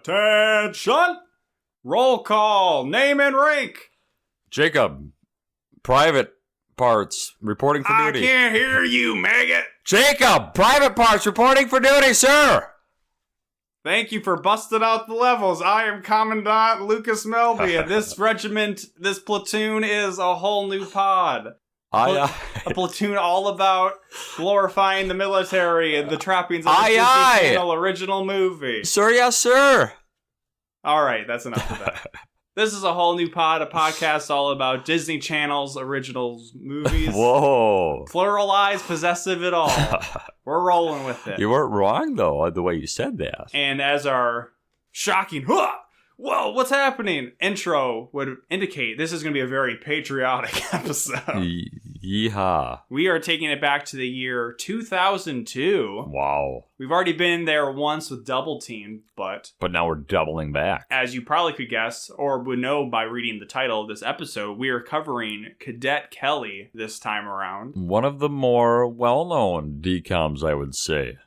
Attention! Roll call, name and rank. Jacob, private parts, reporting for duty. I can't hear you, maggot. Jacob, private parts, reporting for duty, sir. Thank you for busting out the levels. I am Commandant Lucas Melby, and this regiment, this platoon is a whole new pod. A platoon all about glorifying the military and the trappings of the Disney Channel original movie. Sir, yes, sir. All right, that's enough of that. This is a whole new pod, a podcast all about Disney Channel's originals movies. Whoa. Pluralized, possessive it all. We're rolling with it. You weren't wrong, though, the way you said that. And as our shocking, whoa, what's happening? Intro would indicate this is going to be a very patriotic episode. Yeehaw. We are taking it back to the year 2002. Wow. We've already been there once with Double Team, but now we're doubling back. As you probably could guess, or would know by reading the title of this episode, we are covering Cadet Kelly this time around. One of the more well-known DCOMs, I would say.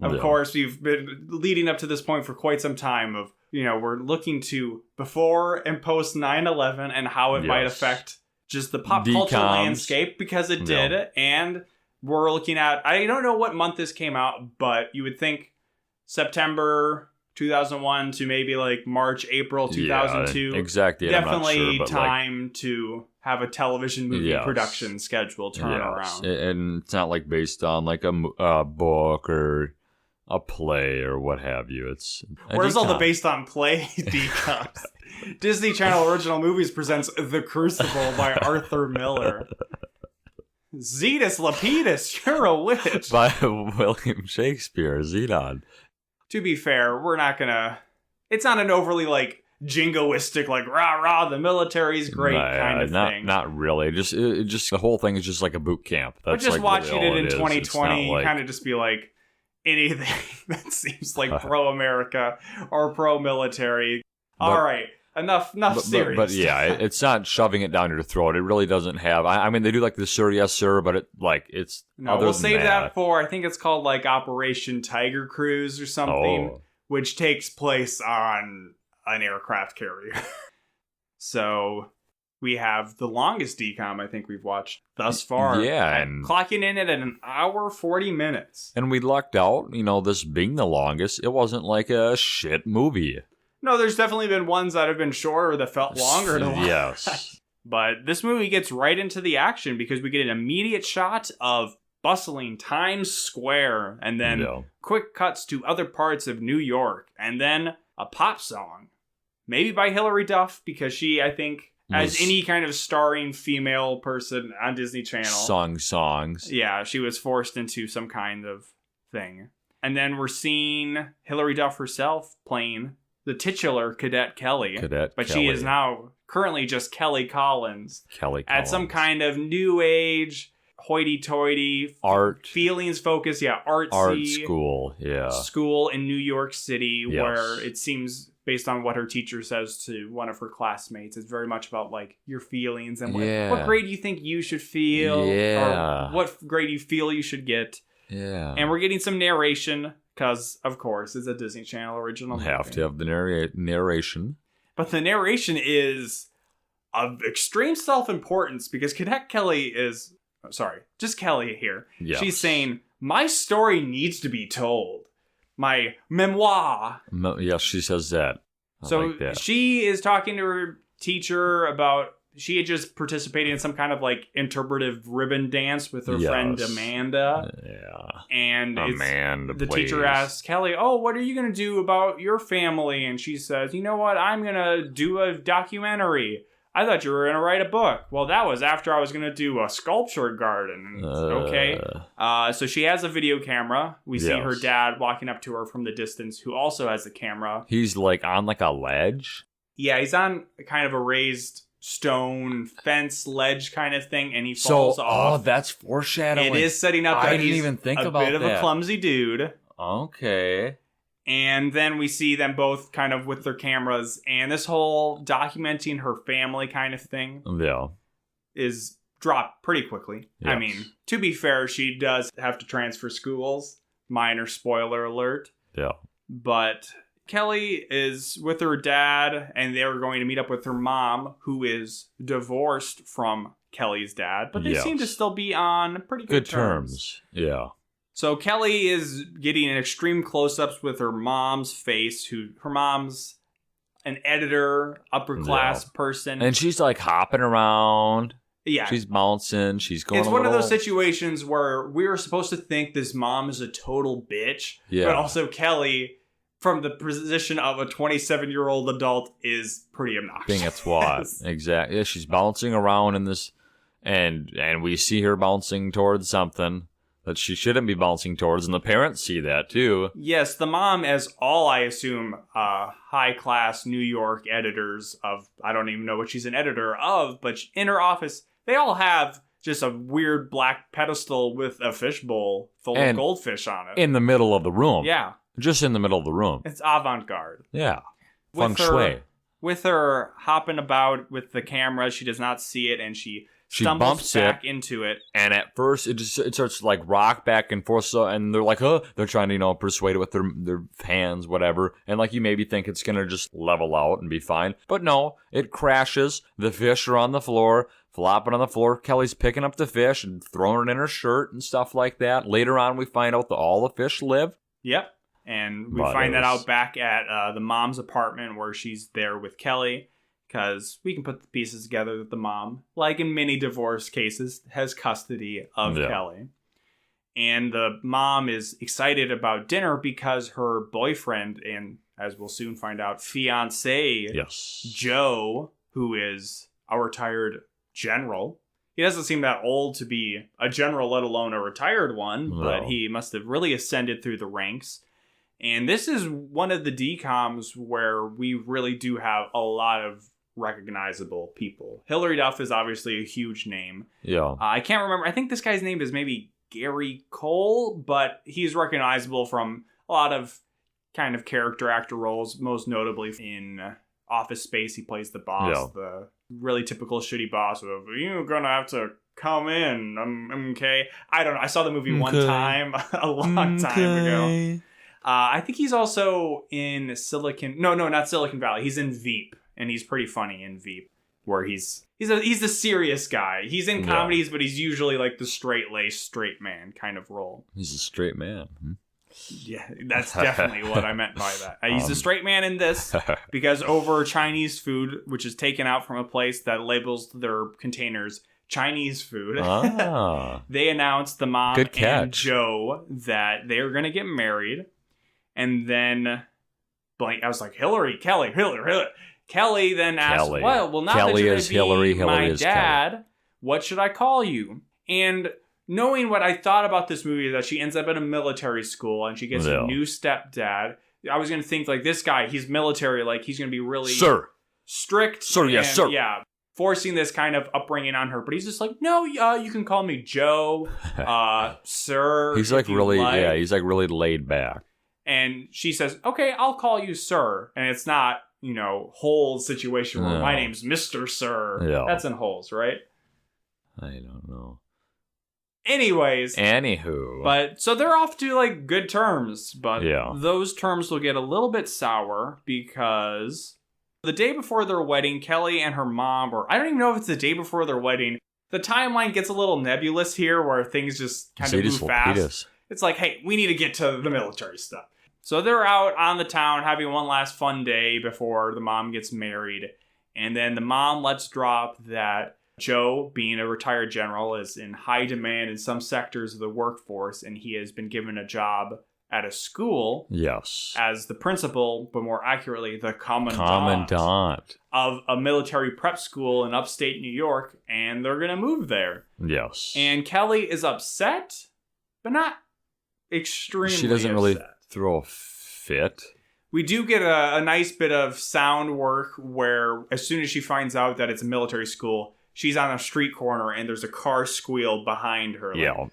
Of course, we've been leading up to this point for quite some time of, we're looking to before and post 9/11 and how it might affect just the pop culture landscape, because it did. And we're looking at, I don't know what month this came out, but you would think September 2001 to maybe like March, April 2002. Yeah, exactly. Definitely I'm not sure, time to have a television movie production schedule turn around. And it's not like based on like a book or a play or what have you. Where's all the based on play DCOMs? Disney Channel Original Movies presents The Crucible by Arthur Miller. Zetus Lapidus, you're a witch. By William Shakespeare, Zedon. To be fair, we're not gonna... It's not an overly, jingoistic, rah-rah, the military's great kind of thing. Not really. Just the whole thing is just like a boot camp. That's just watching it in 2020, you kind of just be like, anything that seems like pro-America or pro-military. All right. Enough serious. But yeah, it's not shoving it down your throat. It really doesn't have. I mean, they do like the sir, yes, sir, but it's. No, we'll save that for. I think it's called Operation Tiger Cruise or something, which takes place on an aircraft carrier. So we have the longest DCOM I think we've watched thus far. Yeah, and clocking in at an hour 40 minutes. And we lucked out. This being the longest, it wasn't like a shit movie. No, there's definitely been ones that have been shorter that felt longer to watch. Yes. But this movie gets right into the action because we get an immediate shot of bustling Times Square and then quick cuts to other parts of New York and then a pop song. Maybe by Hilary Duff, because she, I think, as any kind of starring female person on Disney Channel. Songs. Yeah, she was forced into some kind of thing. And then we're seeing Hilary Duff herself playing the titular Cadet Kelly. But she is now currently just Kelly Collins. At some kind of new age, hoity-toity, art, feelings focused, artsy. Art school, School in New York City, where it seems, based on what her teacher says to one of her classmates, it's very much about, your feelings and what grade you think you should feel. Or what grade you feel you should get. Yeah. And we're getting some narration, because, of course, it's a Disney Channel original movie. Have to have the narration. But the narration is of extreme self-importance, because Cadet Kelly is... Sorry, just Kelly here. Yes. She's saying, my story needs to be told. My memoir. Yes, she says that. She is talking to her teacher about... She had just participated in some kind of interpretive ribbon dance with her friend Amanda. Yeah. And the please. teacher asks Kelly, what are you going to do about your family? And she says, you know what? I'm going to do a documentary. I thought you were going to write a book. Well, that was after I was going to do a sculpture garden. Okay. So she has a video camera. We see her dad walking up to her from the distance, who also has a camera. He's on a ledge. Yeah, he's on kind of a raised stone fence ledge kind of thing, and he falls off. Oh, that's foreshadowing. It is setting up that I didn't even think about bit of a clumsy dude. Okay. And then we see them both kind of with their cameras, and this whole documenting her family kind of thing is dropped pretty quickly. Yes. I mean, to be fair, she does have to transfer schools. Minor spoiler alert. Yeah. But Kelly is with her dad, and they're going to meet up with her mom, who is divorced from Kelly's dad, but they seem to still be on pretty good terms. Yeah. So Kelly is getting extreme close-ups with her mom's face, her mom's an editor, upper-class person. And she's like hopping around. Yeah. She's bouncing. She's going. It's one of those situations where we're supposed to think this mom is a total bitch, but also Kelly, from the position of a 27-year-old adult, is pretty obnoxious. Being a twat. Exactly. Yeah, she's bouncing around in this, and we see her bouncing towards something that she shouldn't be bouncing towards, and the parents see that too. Yes, the mom, as all, I assume, high-class New York editors of, I don't even know what she's an editor of, but in her office, they all have just a weird black pedestal with a fishbowl full of goldfish on it. In the middle of the room. Yeah. Just in the middle of the room. It's avant-garde. Yeah. Feng shui. With her hopping about with the camera, she does not see it, and she stumbles back into it. And at first, it starts to like rock back and forth. So, and they're like, they're trying to, persuade it with their hands, whatever. And like you maybe think it's going to just level out and be fine. But no, it crashes. The fish are on the floor. Flopping on the floor. Kelly's picking up the fish and throwing it in her shirt and stuff like that. Later on, we find out that all the fish live. Yep. And we find that out back at the mom's apartment where she's there with Kelly. Because we can put the pieces together that the mom, like in many divorce cases, has custody of Kelly. And the mom is excited about dinner because her boyfriend and, as we'll soon find out, fiancé, Joe, who is a retired general. He doesn't seem that old to be a general, let alone a retired one, but he must have really ascended through the ranks. And this is one of the DCOMs where we really do have a lot of recognizable people. Hilary Duff is obviously a huge name. Yeah. I can't remember. I think this guy's name is maybe Gary Cole, but he's recognizable from a lot of kind of character actor roles, most notably in Office Space. He plays the boss, the really typical shitty boss of, you're gonna have to come in. Okay. I don't know. I saw the movie one time, a long time ago. I think he's also in not Silicon Valley. He's in Veep, and he's pretty funny in Veep, where he's the serious guy. He's in comedies, but he's usually like the straight-laced, straight man kind of role. He's a straight man. Yeah, that's definitely what I meant by that. He's a straight man in this because over Chinese food, which is taken out from a place that labels their containers Chinese food, they announced, the mom and Joe, that they were going to get married. And then I was like, Kelly then asked, well, now Kelly that you're is going to be my is dad, Kelly. What should I call you? And knowing what I thought about this movie, that she ends up at a military school and she gets a new stepdad, I was going to think, like, this guy, he's military, like, he's going to be really strict. Sir, yes, sir. Yeah, forcing this kind of upbringing on her. But he's just like, no, you can call me Joe, sir. He's like really, he's like really laid back. And she says, okay, I'll call you sir. And it's not, Holes situation where my name's Mr. Sir. Yeah. That's in Holes, right? I don't know. Anywho. But, so they're off to, like, good terms. But those terms will get a little bit sour because the day before their wedding, Kelly and her mom, or I don't even know if it's the day before their wedding, the timeline gets a little nebulous here where things just kind of move fast. It's like, hey, we need to get to the military stuff. So they're out on the town having one last fun day before the mom gets married. And then the mom lets drop that Joe, being a retired general, is in high demand in some sectors of the workforce. And he has been given a job at a school. Yes. As the principal, but more accurately, the commandant of a military prep school in upstate New York. And they're going to move there. Yes. And Kelly is upset, but not extremely She doesn't upset. Really throw a fit. We do get a nice bit of sound work where as soon as she finds out that it's a military school, she's on a street corner and there's a car squeal behind her. Of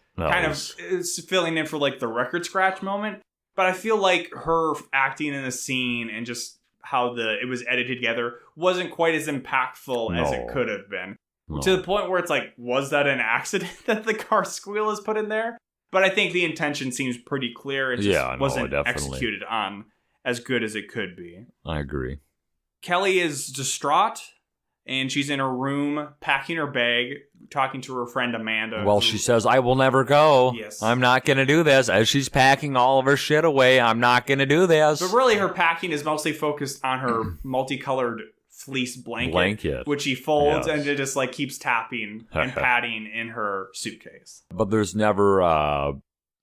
is filling in for like the record scratch moment. But I feel like her acting in the scene and just how it was edited together wasn't quite as impactful as it could have been. To the point where it's like, was that an accident that the car squeal is put in there? But I think the intention seems pretty clear. It just wasn't executed on as good as it could be. I agree. Kelly is distraught, and she's in her room packing her bag, talking to her friend Amanda. Well, she says, I will never go. Yes. I'm not going to do this. As she's packing all of her shit away, I'm not going to do this. But really, her packing is mostly focused on her multicolored fleece blanket, which she folds and it just like keeps tapping and patting in her suitcase. But there's never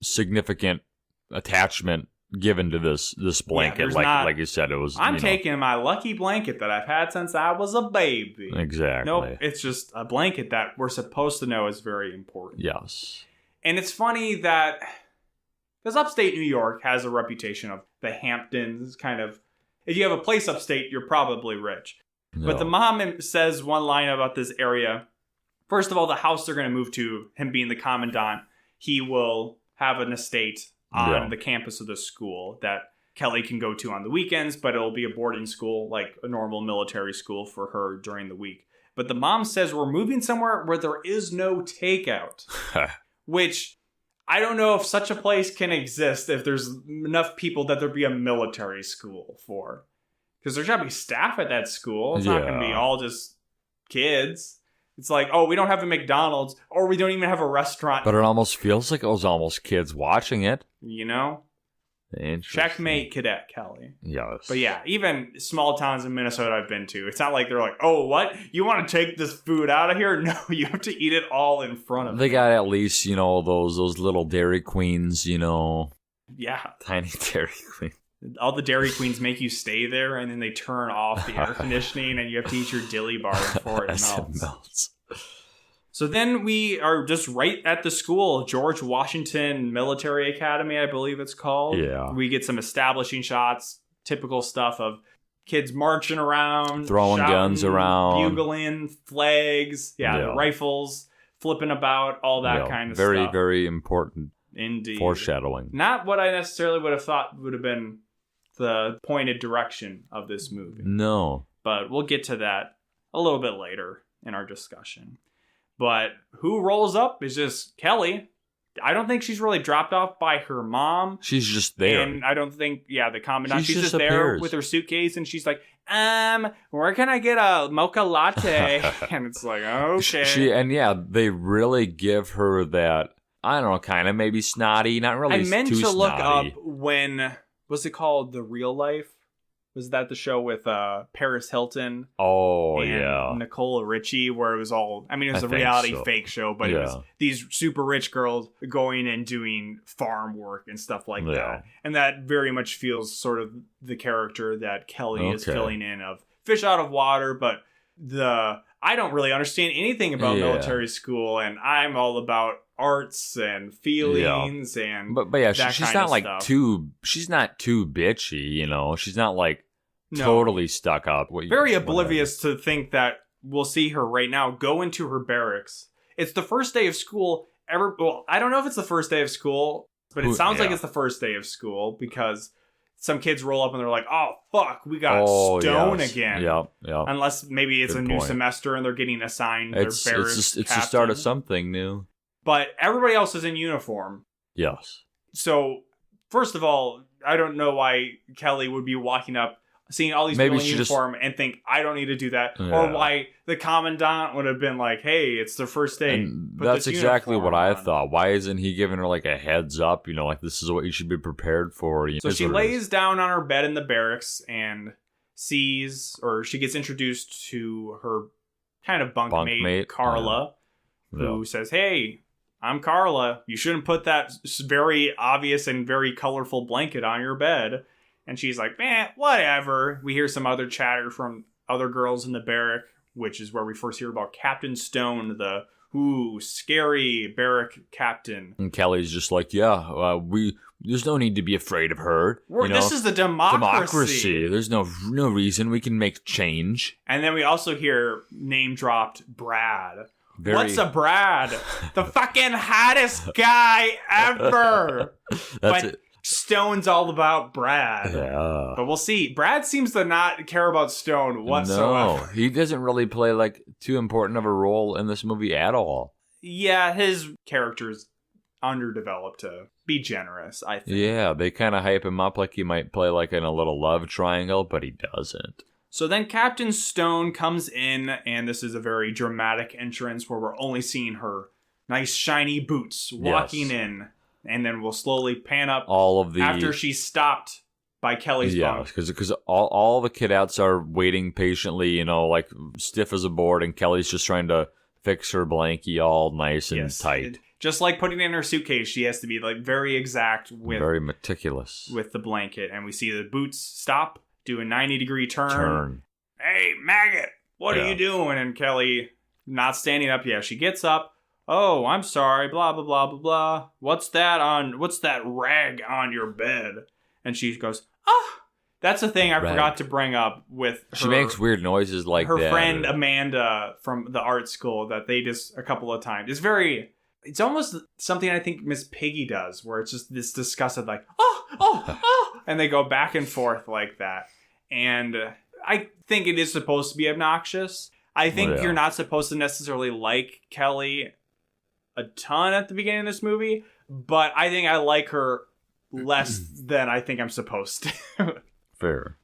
significant attachment given to this blanket. Like you said, it was. I'm taking my lucky blanket that I've had since I was a baby. Exactly. Nope, it's just a blanket that we're supposed to know is very important. Yes. And it's funny that because upstate New York has a reputation of the Hamptons kind of. If you have a place upstate, you're probably rich. No. But the mom says one line about this area. First of all, the house they're going to move to, him being the commandant, he will have an estate on the campus of the school that Kelly can go to on the weekends, but it'll be a boarding school, like a normal military school for her during the week. But the mom says we're moving somewhere where there is no takeout, which I don't know if such a place can exist if there's enough people that there'd be a military school for. Because there's got to be staff at that school. It's not going to be all just kids. It's like, oh, we don't have a McDonald's, or we don't even have a restaurant. But it almost feels like it was almost kids watching it. You know? Checkmate, Cadet Kelly. Yes. But yeah, even small towns in Minnesota I've been to, it's not like they're like, oh, what? You want to take this food out of here? No, you have to eat it all in front of them. They got at least, those little Dairy Queens, Yeah. Tiny Dairy Queen. All the Dairy Queens make you stay there, and then they turn off the air conditioning, and you have to eat your dilly bar before it melts. So then we are just right at the school, George Washington Military Academy, I believe it's called. Yeah. We get some establishing shots, typical stuff of kids marching around, throwing shouting, guns around, bugling, flags, the rifles, flipping about, all that kind of stuff. Very, very important. Indeed. Foreshadowing. Not what I necessarily would have thought would have been the pointed direction of this movie. No. But we'll get to that a little bit later in our discussion. But who rolls up is just Kelly. I don't think she's really dropped off by her mom. She's just there. And I don't think, the commandant, she's just there with her suitcase, and she's like, where can I get a mocha latte? And it's like, okay. They really give her that, I don't know, kind of maybe snotty, not really too snotty. I meant to look up when, what's it called, The Real Life? Was that the show with Paris Hilton? Oh, and Nicole Richie, where it was all, it was a reality fake show, but it was these super rich girls going and doing farm work and stuff like that. And that very much feels sort of the character that Kelly is filling in of fish out of water, but I don't really understand anything about military school, and I'm all about arts and feelings and she's not like she's not too bitchy, she's not like totally stuck up. Very oblivious to think that we'll see her right now go into her barracks. It's the first day of school ever. Well, I don't know if it's the first day of school, but it sounds like it's the first day of school because some kids roll up and they're like, oh, fuck, we got stone again. Yep. Unless maybe it's new semester and they're getting assigned their barracks. It's the start of something new. But everybody else is in uniform. Yes. So, first of all, I don't know why Kelly would be walking up, seeing all these people in uniform and think, I don't need to do that. Yeah. Or why the commandant would have been like, hey, it's the first day. And that's exactly what I thought. Why isn't he giving her like a heads up? Like, this is what you should be prepared for. So she lays down on her bed in the barracks and she gets introduced to her kind of bunkmate Carla, who says, hey, I'm Carla. You shouldn't put that very obvious and very colorful blanket on your bed. And she's like, whatever. We hear some other chatter from other girls in the barrack, which is where we first hear about Captain Stone, the scary barrack captain. And Kelly's just like, there's no need to be afraid of her. This is the democracy. There's no reason. We can make change. And then we also hear name-dropped Brad. What's a Brad? The fucking hottest guy ever. Stone's all about Brad. Yeah. But we'll see. Brad seems to not care about Stone whatsoever. No, he doesn't really play like too important of a role in this movie at all. Yeah, his character's underdeveloped to be generous, I think. Yeah, they kind of hype him up like he might play like in a little love triangle, but he doesn't. So then Captain Stone comes in, and this is a very dramatic entrance where we're only seeing her nice shiny boots walking in, and then we'll slowly pan up all of the after she's stopped by Kelly's bunk. because all the cadets are waiting patiently, you know, like stiff as a board, and Kelly's just trying to fix her blankie all nice and tight. Just like putting it in her suitcase, she has to be like very exact very meticulous with the blanket, and we see the boots stop, do a 90-degree turn. Hey, maggot, what are you doing? And Kelly not standing up yet. She gets up. Oh, I'm sorry. Blah blah blah blah blah. What's that rag on your bed? And she goes, that's the thing I forgot to bring up with her. She makes weird noises like her that. friend Amanda from the art school that they just a couple of times. It's almost something I think Miss Piggy does, where it's just this disgusted like, and they go back and forth like that. And I think it is supposed to be obnoxious. I think you're not supposed to necessarily like Kelly a ton at the beginning of this movie, but I think I like her less than I think I'm supposed to. Fair.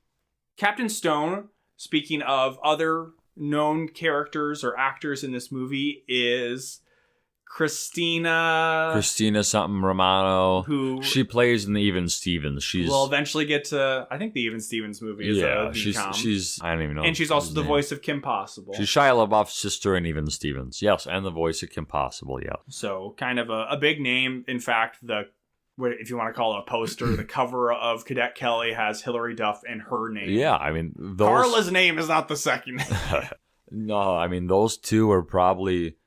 Captain Stone, speaking of other known characters or actors in this movie, is Christina something Romano, who she plays in the Even Stevens. We'll eventually get to, I think the Even Stevens movie is a DCOM. She's I don't even know. And she's also the voice of Kim Possible. She's Shia LaBeouf's sister in Even Stevens. Yes, and the voice of Kim Possible, yeah. So kind of a big name. In fact, if you want to call it a poster, the cover of Cadet Kelly has Hilary Duff and her name. Yeah, I mean, Carla's name is not the second. No, I mean, those two are probably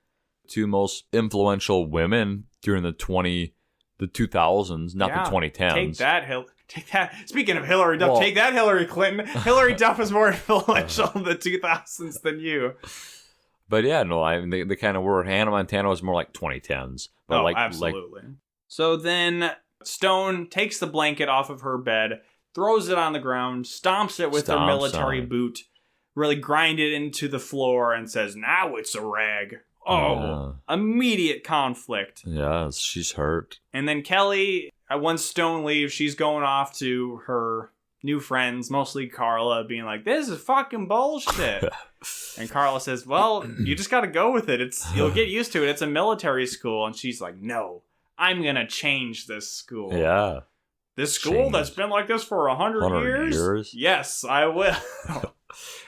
two most influential women during the 2000s, not the 2010s. Take that. Speaking of Hilary Duff, take that, Hillary Clinton. Hilary Duff is more influential in the 2000s than you. But yeah, no, I mean, they kind of were. Hannah Montana was more like 2010s. But absolutely. So then Stone takes the blanket off of her bed, throws it on the ground, stomps it with her military boot, really grind it into the floor, and says, "Now it's a rag." Immediate conflict. Yeah, she's hurt. And then Kelly, once Stone leaves, she's going off to her new friends, mostly Carla, being like, "This is fucking bullshit." And Carla says, "Well, you just got to go with it. You'll get used to it. It's a military school." And she's like, "No, I'm going to change this school." Yeah. This school that's been like this for 100 years? Yes, I will.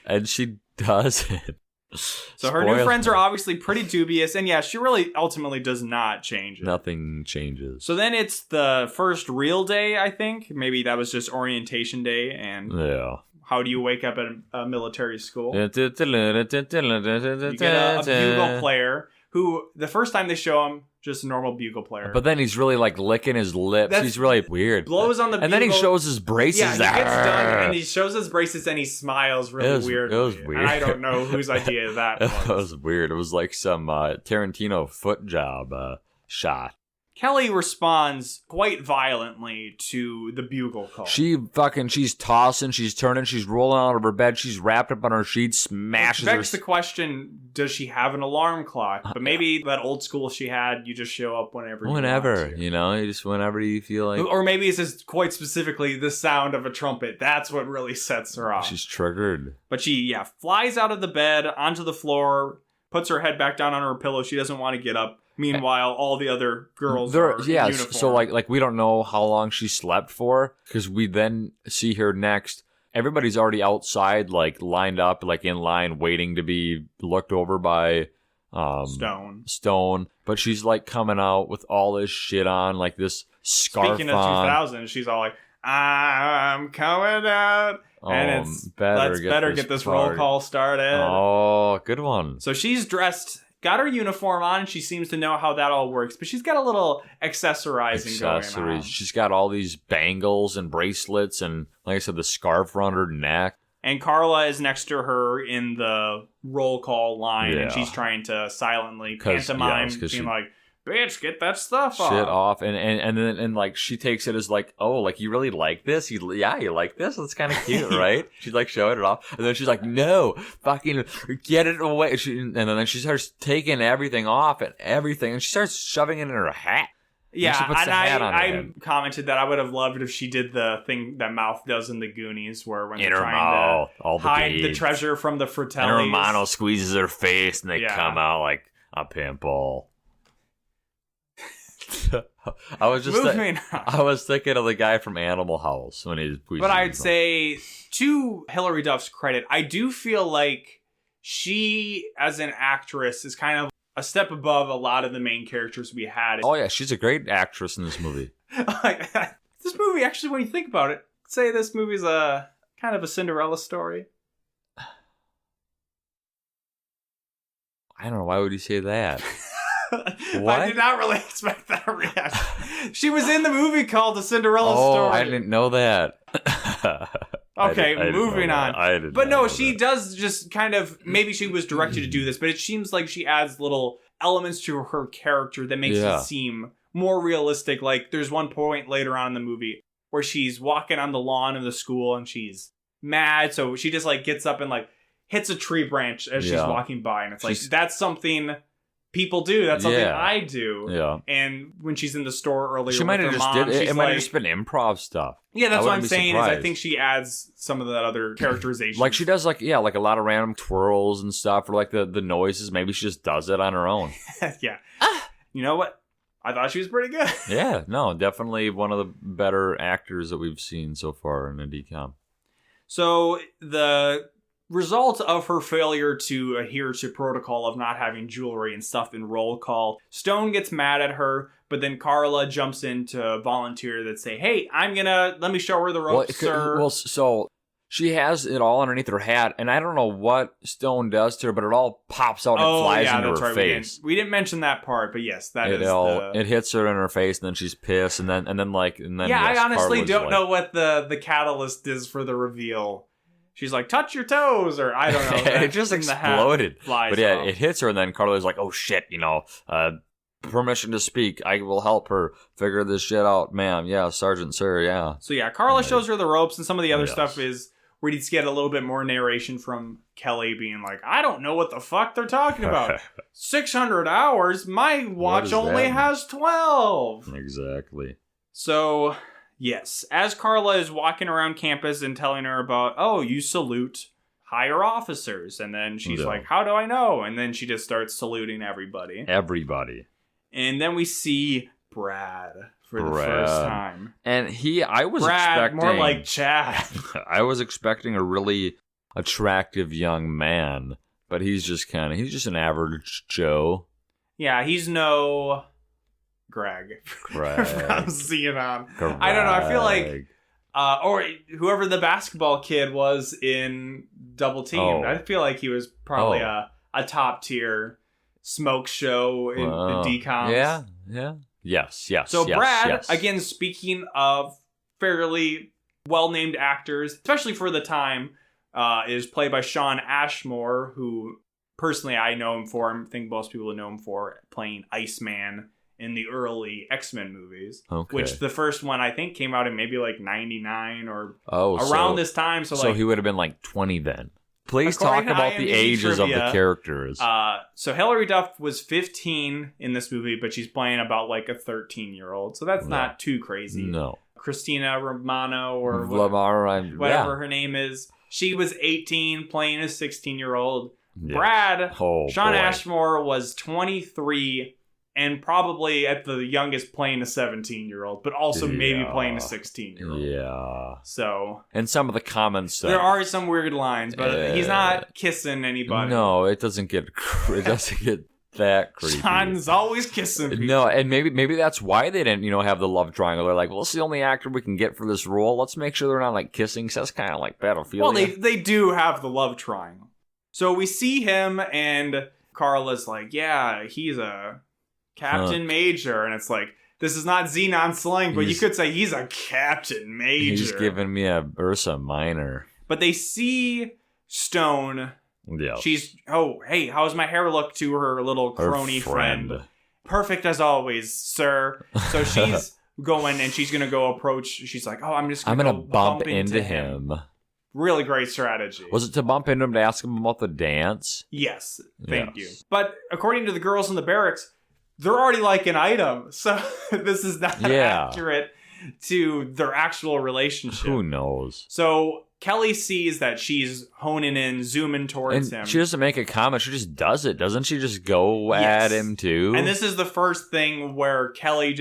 And she does it. So her new friends are obviously pretty dubious, and yeah, she really ultimately does not change it. Nothing changes. So then it's the first real day, I think. Maybe that was just orientation day, and how do you wake up at a military school? You get a bugle player, who the first time they show him, just a normal bugle player. But then he's really like licking his lips. He's really weird. Blows on the bugle. And then he shows his braces. Yeah, he gets done and he shows his braces and he smiles really weird. It was weird. And I don't know whose idea that was. It was weird. It was like some Tarantino foot job shot. Kelly responds quite violently to the bugle call. She's tossing, she's turning, she's rolling out of her bed, she's wrapped up on her sheets, smashes her. Begs the question, does she have an alarm clock? But maybe that old school she had, you just show up whenever you want to. You just whenever you feel like. Or maybe it's just quite specifically the sound of a trumpet. That's what really sets her off. She's triggered. But she, flies out of the bed, onto the floor, puts her head back down on her pillow. She doesn't want to get up. Meanwhile, all the other girls are in uniform. So like we don't know how long she slept for, because we then see her next. Everybody's already outside, like lined up, like in line, waiting to be looked over by Stone. But she's like coming out with all this shit on, like this scarf. Speaking of 2000, she's all like, "I'm coming out." And let's better get this roll call started. Oh, good one. So she's dressed. Got her uniform on, and she seems to know how that all works. But she's got a little accessorizing going on. She's got all these bangles and bracelets and, like I said, the scarf around her neck. And Carla is next to her in the roll call line, and she's trying to silently pantomime, being like, "Bitch, get that stuff off." Shit off. And then like she takes it as like, "Oh, like you really like this? You like this? That's kind of cute, right?" She's like showing it off. And then she's like, "No, fucking get it away." And then she starts taking everything off and everything. And she starts shoving it in her hat. Yeah, puts and the hat on her I head. commented that I would have loved if she did the thing that Mouth does in the Goonies, where when In they're her trying mouth, to all the hide the beads. treasure from the And her Fratellis. mono squeezes her face, and they Yeah. come out like a pimple. I was just Moving on. I was thinking of the guy from Animal House when he. But I'd say, to Hilary Duff's credit, I do feel like she, as an actress, is kind of a step above a lot of the main characters we had. Oh yeah, she's a great actress in this movie. This movie, actually, when you think about it, say this movie's a kind of a Cinderella story. I don't know, why would you say that? I did not really expect that reaction. She was in the movie called The Cinderella Story. I didn't know that. Okay, I didn't moving know on. that. I did But not no, know she that. does just kind of, maybe she was directed to do this, but it seems like she adds little elements to her character that makes it seem more realistic. Like, there's one point later on in the movie where she's walking on the lawn of the school and she's mad, so she just like gets up and like hits a tree branch as she's walking by, and it's like, that's something people do. That's something I do. Yeah. And when she's in the store earlier, She might have just did it. It might like, have just been improv stuff. Yeah, that's what I'm be saying. surprised. Is I think she adds some of that other characterization. Like she does, like a lot of random twirls and stuff, or like the noises. Maybe she just does it on her own. Yeah. You know what? I thought she was pretty good. Yeah, no, definitely one of the better actors that we've seen so far in a DCOM. So the result of her failure to adhere to protocol of not having jewelry and stuff in roll call, Stone gets mad at her, but then Carla jumps in to volunteer that say, hey, let me show her the ropes, sir. Well, so she has it all underneath her hat, and I don't know what Stone does to her, but it all pops out and flies into her face. We didn't mention that part, but yes, it hits her in her face, and then she's pissed, and then I honestly don't know what the catalyst is for the reveal. She's like, touch your toes, or I don't know. It just exploded. But yeah, it hits her, and then Carla's like, oh shit, permission to speak. I will help her figure this shit out, ma'am. Yeah, Sergeant, sir, yeah. So yeah, Carla shows her the ropes, and some of the other stuff is where you get a little bit more narration from Kelly being like, I don't know what the fuck they're talking about. 600 hours? My watch only has 12. Exactly. So, yes, as Carla is walking around campus and telling her about, oh, you salute higher officers. And then she's like, how do I know? And then she just starts saluting everybody. And then we see Brad for the first time. And I was Brad, expecting... more like Chad. I was expecting a really attractive young man, but he's just an average Joe. Yeah, he's no Greg. from Xenon. I don't know, I feel like... or whoever the basketball kid was in Double Team. I feel like he was probably a top tier smoke show in the DCOMs. Yeah. Yes. So Brad, again, speaking of fairly well-named actors, especially for the time, is played by Shawn Ashmore, who personally I know him for. I think most people know him for playing Iceman in the early X-Men movies, which the first one I think came out in maybe like 99 or around this time. So he would have been like 20 then. Please talk about the ages of the characters. So Hilary Duff was 15 in this movie, but she's playing about like a 13-year-old. So that's not too crazy. No. Christina Romano or whatever her name is. She was 18 playing a 16-year-old. Yeah. Brad, Shawn Ashmore was 23 and probably at the youngest playing a 17-year-old, but also maybe playing a 16-year-old. Yeah. So. And some of the comments. There are some weird lines, but he's not kissing anybody. No, it doesn't get that creepy. Shawn's always kissing people. No, and maybe that's why they didn't, have the love triangle. They're like, well, it's the only actor we can get for this role. Let's make sure they're not like kissing, because that's kind of like pedophilia. Well, they do have the love triangle. So we see him, and Carla's like, yeah, he's a Captain Major, and it's like, this is not Xenon slang, but you could say he's a Captain Major. He's giving me a Ursa Minor. But they see Stone. Yeah. She's, hey, how's my hair look to her little crony friend? Perfect as always, sir. So she's going, and she's going to go approach. She's like, I'm going to bump into him. Really great strategy. Was it to bump into him to ask him about the dance? Yes. Thank you. But according to the girls in the barracks, they're already like an item. So this is not accurate to their actual relationship. Who knows? So Kelly sees that she's honing in, zooming towards him. She doesn't make a comment. She just does it. Doesn't she just go at him too? And this is the first thing where Kelly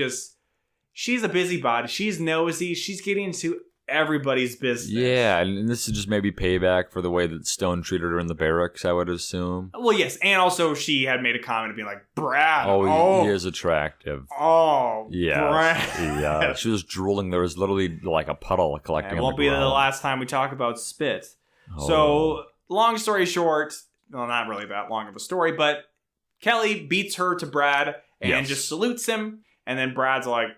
she's a busybody. She's nosy. She's getting into everybody's business. Yeah, and this is just maybe payback for the way that Stone treated her in the barracks, I would assume. Well, yes, and also she had made a comment of being like, Brad. He is attractive. Yeah. Brad. Yeah, she was drooling. There was literally like a puddle collecting on the ground. It won't be the last time we talk about spit. So, long story short, well, not really that long of a story, but Kelly beats her to Brad and just salutes him, and then Brad's like,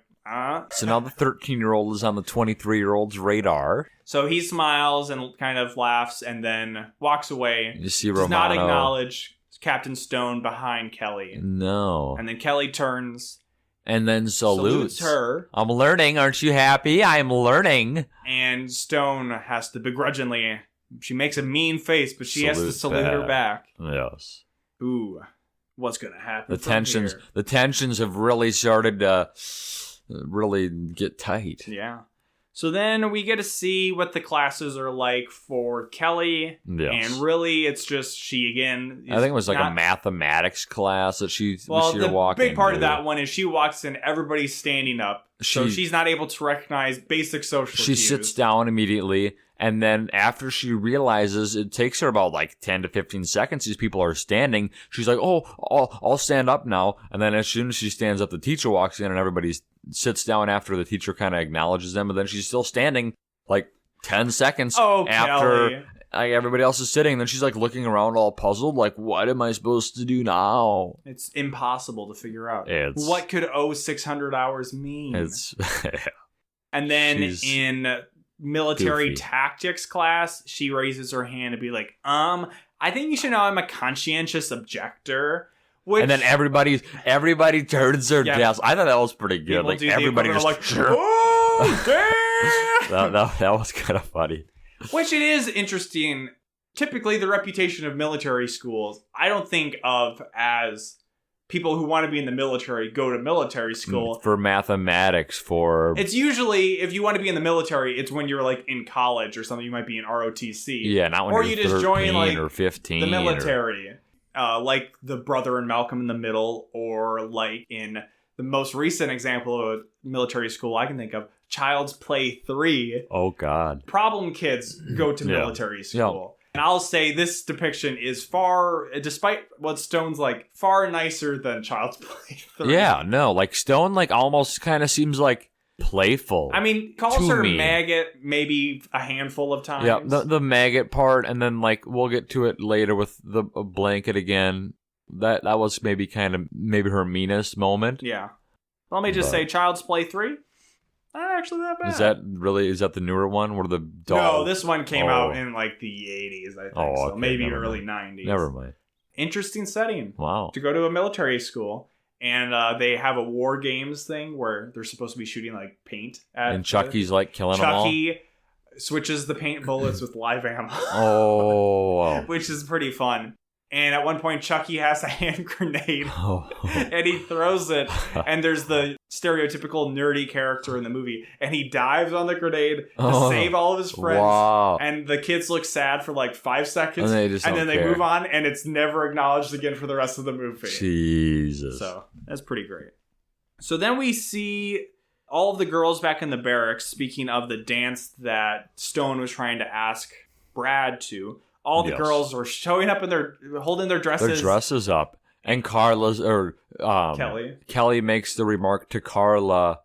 So now the 13-year-old is on the 23-year-old's radar. So he smiles and kind of laughs and then walks away. You see Romano. Does not acknowledge Captain Stone behind Kelly. No. And then Kelly turns. And then salutes her. I'm learning. Aren't you happy? I'm learning. And Stone has to begrudgingly... She makes a mean face, but she has to salute her back. Yes. Ooh. What's going to happen The tensions have really started to... really get tight. Yeah. So then we get to see what the classes are like for Kelly. Yes. And really, it's just she again. I think it was like a mathematics class that she walking. The big part of that one is she walks in, everybody's standing up. So she's not able to recognize basic social cues. She sits down immediately. And then after she realizes, it takes her about like 10 to 15 seconds, these people are standing. She's like, I'll stand up now. And then as soon as she stands up, the teacher walks in and everybody sits down after the teacher kind of acknowledges them. But then she's still standing like 10 seconds after everybody else is sitting. And then she's like looking around all puzzled, like, what am I supposed to do now? It's impossible to figure out. What could 600 hours mean? And then in military tactics class, she raises her hand and be like, I think you should know I'm a conscientious objector. And then everybody turns their desk. I thought that was pretty good. Like everybody just like, that was kind of funny. Which it is interesting. Typically, the reputation of military schools, I don't think of as people who want to be in the military go to military school. For mathematics, It's usually, if you want to be in the military, it's when you're like in college or something. You might be in ROTC. Yeah, not when you're 13 join like or 15. The military. Like the brother in Malcolm in the Middle, or like in the most recent example of a military school I can think of, Child's Play 3. Oh, God. Problem kids go to military school. And I'll say this depiction is despite what Stone's like, far nicer than Child's Play 3. Yeah, no, like Stone like almost kind of seems like playful. I mean, calls her maggot maybe a handful of times. Yeah, the maggot part, and then like we'll get to it later with the blanket again. That was maybe her meanest moment. Yeah. Let me just say, Child's Play 3? Not actually that bad. Is that the newer one? Where the dog? No, this one came out in like the 80s, I think. So maybe early 90s. Never mind. Interesting setting. Wow. To go to a military school. And they have a war games thing where they're supposed to be shooting like paint at. And Chucky's like killing them all. Chucky switches the paint bullets with live ammo. Oh. Which is pretty fun. And at one point, Chucky has a hand grenade, and he throws it, and there's the stereotypical nerdy character in the movie, and he dives on the grenade to save all of his friends, and the kids look sad for like 5 seconds, and then they move on, and it's never acknowledged again for the rest of the movie. Jesus. So, that's pretty great. So then we see all of the girls back in the barracks, speaking of the dance that Stone was trying to ask Brad to. All the girls were showing up and they're holding their dresses. Their dresses up. And Kelly makes the remark to Carla.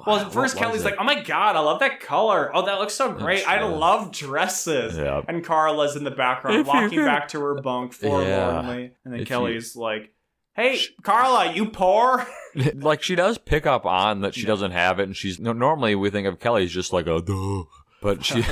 Well, first Kelly's like, oh my God, I love that color. Oh, that looks so great. I love dresses. Yep. And Carla's in the background walking back to her bunk forlornly. And then Kelly's like, hey, Carla, you poor? Like, she does pick up on that she doesn't have it. And she's normally we think of Kelly as just like a duh. But she...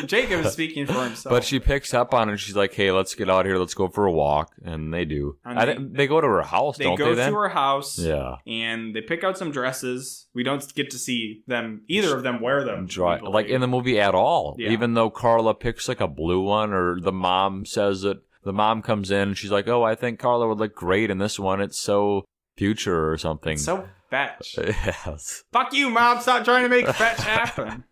Jacob is speaking for himself. But she picks up on it and she's like, hey, let's get out here. Let's go for a walk. And they do. They go to her house, don't they? They go to her house. Yeah. And they pick out some dresses. We don't get to see either of them wear them. Like in the movie at all. Yeah. Even though Carla picks like a blue one, or the mom says that the mom comes in and she's like, oh, I think Carla would look great in this one. It's so future or something. It's so fetch. Yes. Fuck you, Mom. Stop trying to make fetch happen.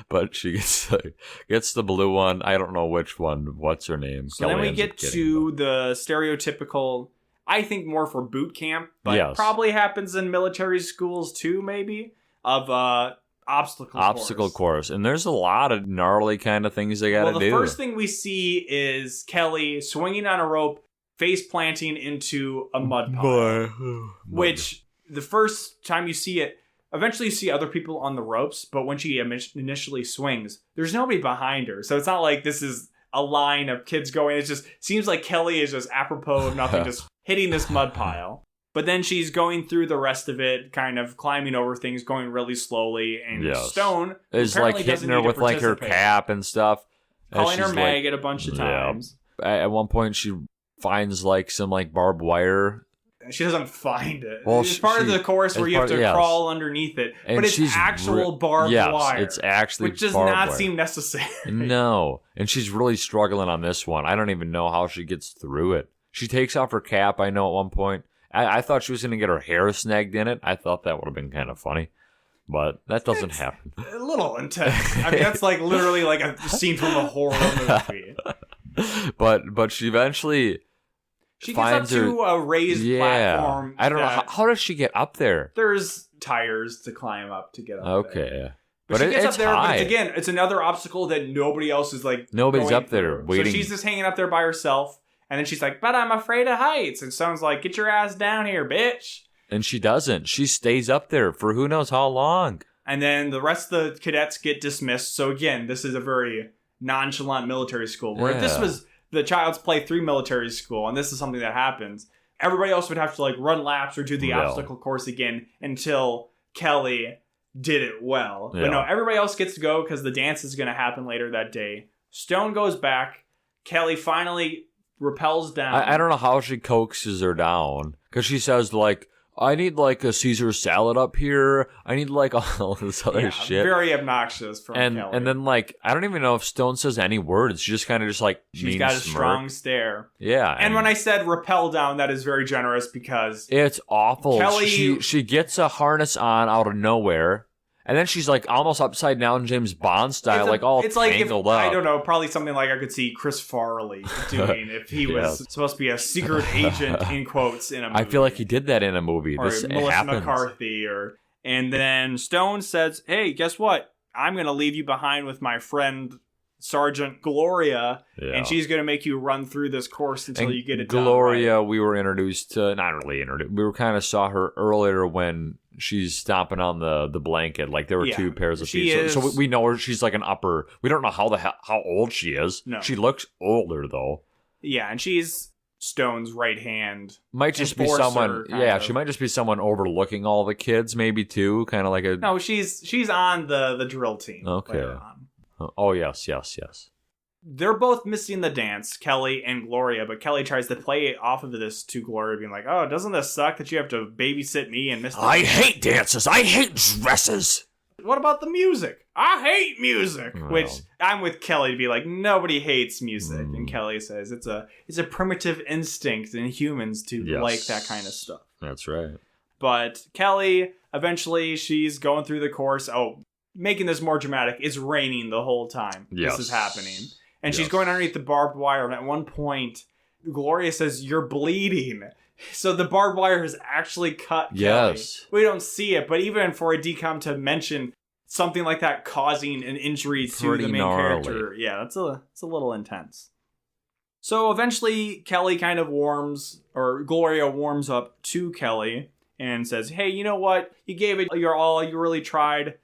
But she gets the blue one. I don't know which one. What's her name? So then we get to the stereotypical, I think more for boot camp, but probably happens in military schools too, maybe, of obstacle course. And there's a lot of gnarly kind of things they gotta do. The first thing we see is Kelly swinging on a rope, face planting into a mud pile. Which, the first time you see it, eventually you see other people on the ropes, but when she initially swings, there's nobody behind her. So it's not like this is a line of kids going. It just seems like Kelly is just apropos of nothing, just hitting this mud pile. But then she's going through the rest of it, kind of climbing over things, going really slowly. And Stone is like hitting her with like her cap and stuff. Calling her maggot a bunch of times. At one point she finds like some like barbed wire. She doesn't find it. Well, it's part of the course where you have to crawl underneath it. And but it's actual barbed wire. It's actually which does not seem necessary. No. And she's really struggling on this one. I don't even know how she gets through it. She takes off her cap, I know, at one point. I thought she was going to get her hair snagged in it. I thought that would have been kind of funny. But that doesn't happen. A little intense. I mean, that's like literally like a scene from a horror movie. But she eventually... She gets up to a raised platform. I don't know. How does she get up there? There's tires to climb up to get up there. Okay. But she gets up there, but again, it's another obstacle that nobody else is like Nobody's up there waiting. So she's just hanging up there by herself. And then she's like, but I'm afraid of heights. And someone's like, get your ass down here, bitch. And she doesn't. She stays up there for who knows how long. And then the rest of the cadets get dismissed. So again, this is a very nonchalant military school. Where if this was the Child's Play 3 military school, and this is something that happens, everybody else would have to like run laps or do the obstacle course again until Kelly did it well. But no, everybody else gets to go because the dance is going to happen later that day. Stone goes back. Kelly finally rappels down. I don't know how she coaxes her down, because she says like, I need like a Caesar salad up here. I need like all this other shit. Very obnoxious from Kelly. And then like, I don't even know if Stone says any words. She just kind of just like, she's got a strong stare. Yeah. And when I said rappel down, that is very generous because it's awful. Kelly, she gets a harness on out of nowhere. And then she's like almost upside down James Bond style, like all tangled up. I don't know, probably something like I could see Chris Farley doing if he was supposed to be a secret agent, in quotes, in a movie. I feel like he did that in a movie. Or Melissa McCarthy. And then Stone says, hey, guess what? I'm going to leave you behind with my friend Sergeant Gloria, and she's going to make you run through this course until you get it done. Gloria, we were introduced to, not really introduced, we were kind of saw her earlier when she's stomping on the blanket. Like there were two pairs of feet. So we know her. She's like an upper. We don't know how old she is. No. She looks older though. Yeah, and she's Stone's right hand. Might just be someone. Yeah, she might just be someone overlooking all the kids, maybe too. Kind of like a. No, she's on the drill team. Okay. Oh yes. They're both missing the dance, Kelly and Gloria, but Kelly tries to play off of this to Gloria, being like, oh, doesn't this suck that you have to babysit me and miss the I hate dances. I hate dresses. What about the music? I hate music. Well. Which I'm with Kelly to be like, nobody hates music. And Kelly says it's a primitive instinct in humans to like that kind of stuff. That's right. But Kelly, eventually, she's going through the course. Oh, making this more dramatic, it's raining the whole time this is happening. And she's going underneath the barbed wire. And at one point, Gloria says, you're bleeding. So the barbed wire has actually cut Kelly. We don't see it. But even for a DCOM to mention something like that causing an injury to the main character. Yeah, it's a little intense. So eventually, Kelly kind of Gloria warms up to Kelly and says, hey, you know what? You gave it your all. You really tried.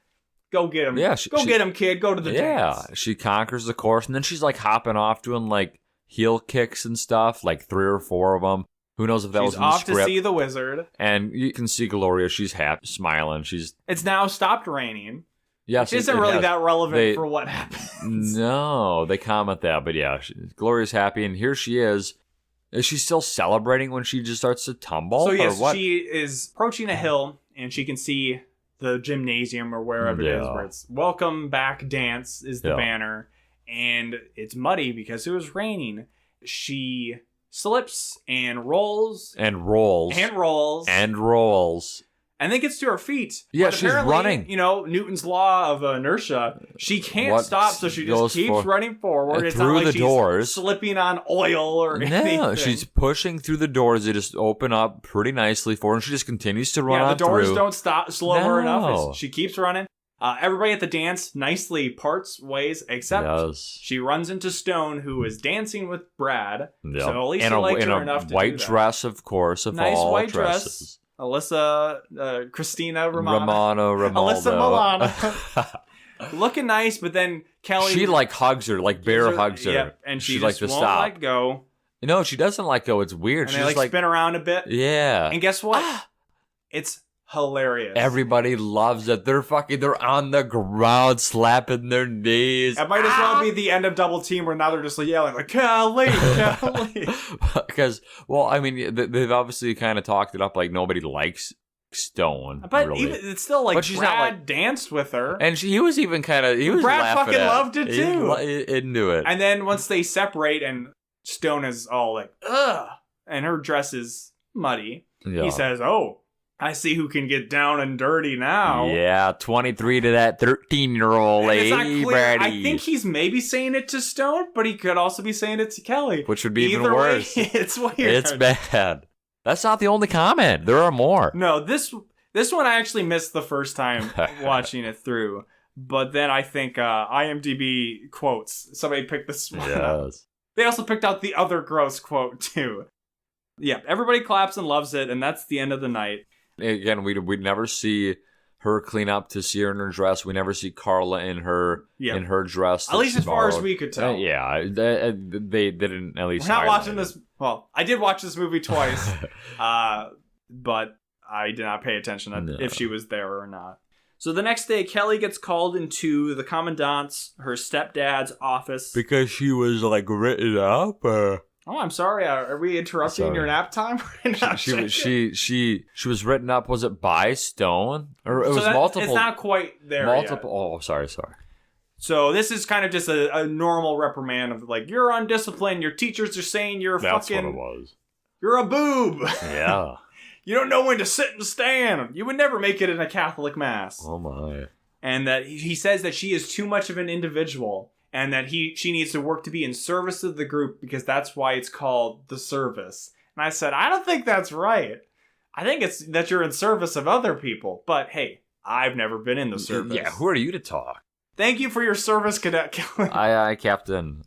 Go get him. Yeah, get him, kid. Go to the dance. Yeah, she conquers the course, and then she's like hopping off doing like heel kicks and stuff, like 3 or 4 of them. Who knows if that was in the script. She's off to see the wizard. And you can see Gloria. She's happy, smiling. It's now stopped raining. Yes, which isn't really that relevant for what happens. No, they comment that, but yeah, Gloria's happy, and here she is. Is she still celebrating when she just starts to tumble? So yes, she is approaching a hill, and she can see the gymnasium or wherever it is, where it's welcome back dance is the banner, and it's muddy because it was raining. she slips and rolls. And rolls. And rolls. And rolls. And then gets to her feet. Yeah, but she's running. You know, Newton's law of inertia. She can't stop, so she just keeps running forward. It's through not like the doors. She's slipping on oil or anything. No, she's pushing through the doors. They just open up pretty nicely for her, and she just continues to run on through. Yeah, the doors don't stop, slow her enough. She keeps running. Everybody at the dance nicely parts ways, except she runs into Stone, who is dancing with Brad. Yep. So at least he liked her enough to do that. White dress, of course, of nice all white dresses. Dress. Alyssa, Christina Romano. Alyssa Milano. Looking nice, but then Kelly... She, hugs her, bear hugs her. Yep, and she just won't let go. No, she doesn't let go. It's weird. And they, spin around a bit. Yeah. And guess what? It's hilarious. Everybody loves it. They're on the ground slapping their knees. It might as well be the end of Double Team where now they're just yelling Kelly, Kelly. Because, they've obviously kind of talked it up like nobody likes Stone. But really. even, it's still like she's Brad not danced with her. And he was even kind of, Brad fucking loved it too. He knew it. And then once they separate and Stone is all like, ugh, and her dress is muddy, he says, oh, I see who can get down and dirty now. Yeah, 23 to that 13-year-old lady. It's not clear. I think he's maybe saying it to Stone, but he could also be saying it to Kelly. Which would be even worse. It's weird. It's bad. That's not the only comment. There are more. No, this one I actually missed the first time watching it through. But then I think IMDb quotes. Somebody picked this one up. They also picked out the other gross quote, too. Yeah, everybody claps and loves it, and that's the end of the night. Again, we'd never see her clean up to see her in her dress. We never see Carla in her dress. At least as far as we could tell. They didn't at least. We're not watching this. Well, I did watch this movie twice, but I did not pay attention if she was there or not. So the next day, Kelly gets called into the commandant's, her stepdad's office. Because she was written up. Oh, I'm sorry. Are we interrupting your nap time? She was written up. Was it by Stone, or it was multiple? It's not quite there. Multiple. Yet. Oh, sorry. So this is kind of just a normal reprimand of you're undisciplined. Your teachers are saying you're That's what it was. You're a boob. Yeah. You don't know when to sit and stand. You would never make it in a Catholic mass. Oh my. And that he says that she is too much of an individual. And that she needs to work to be in service of the group because that's why it's called the service. And I said, I don't think that's right. I think it's that you're in service of other people. But hey, I've never been in the service. Yeah, who are you to talk? Thank you for your service, Cadet Kelly. Aye, Captain.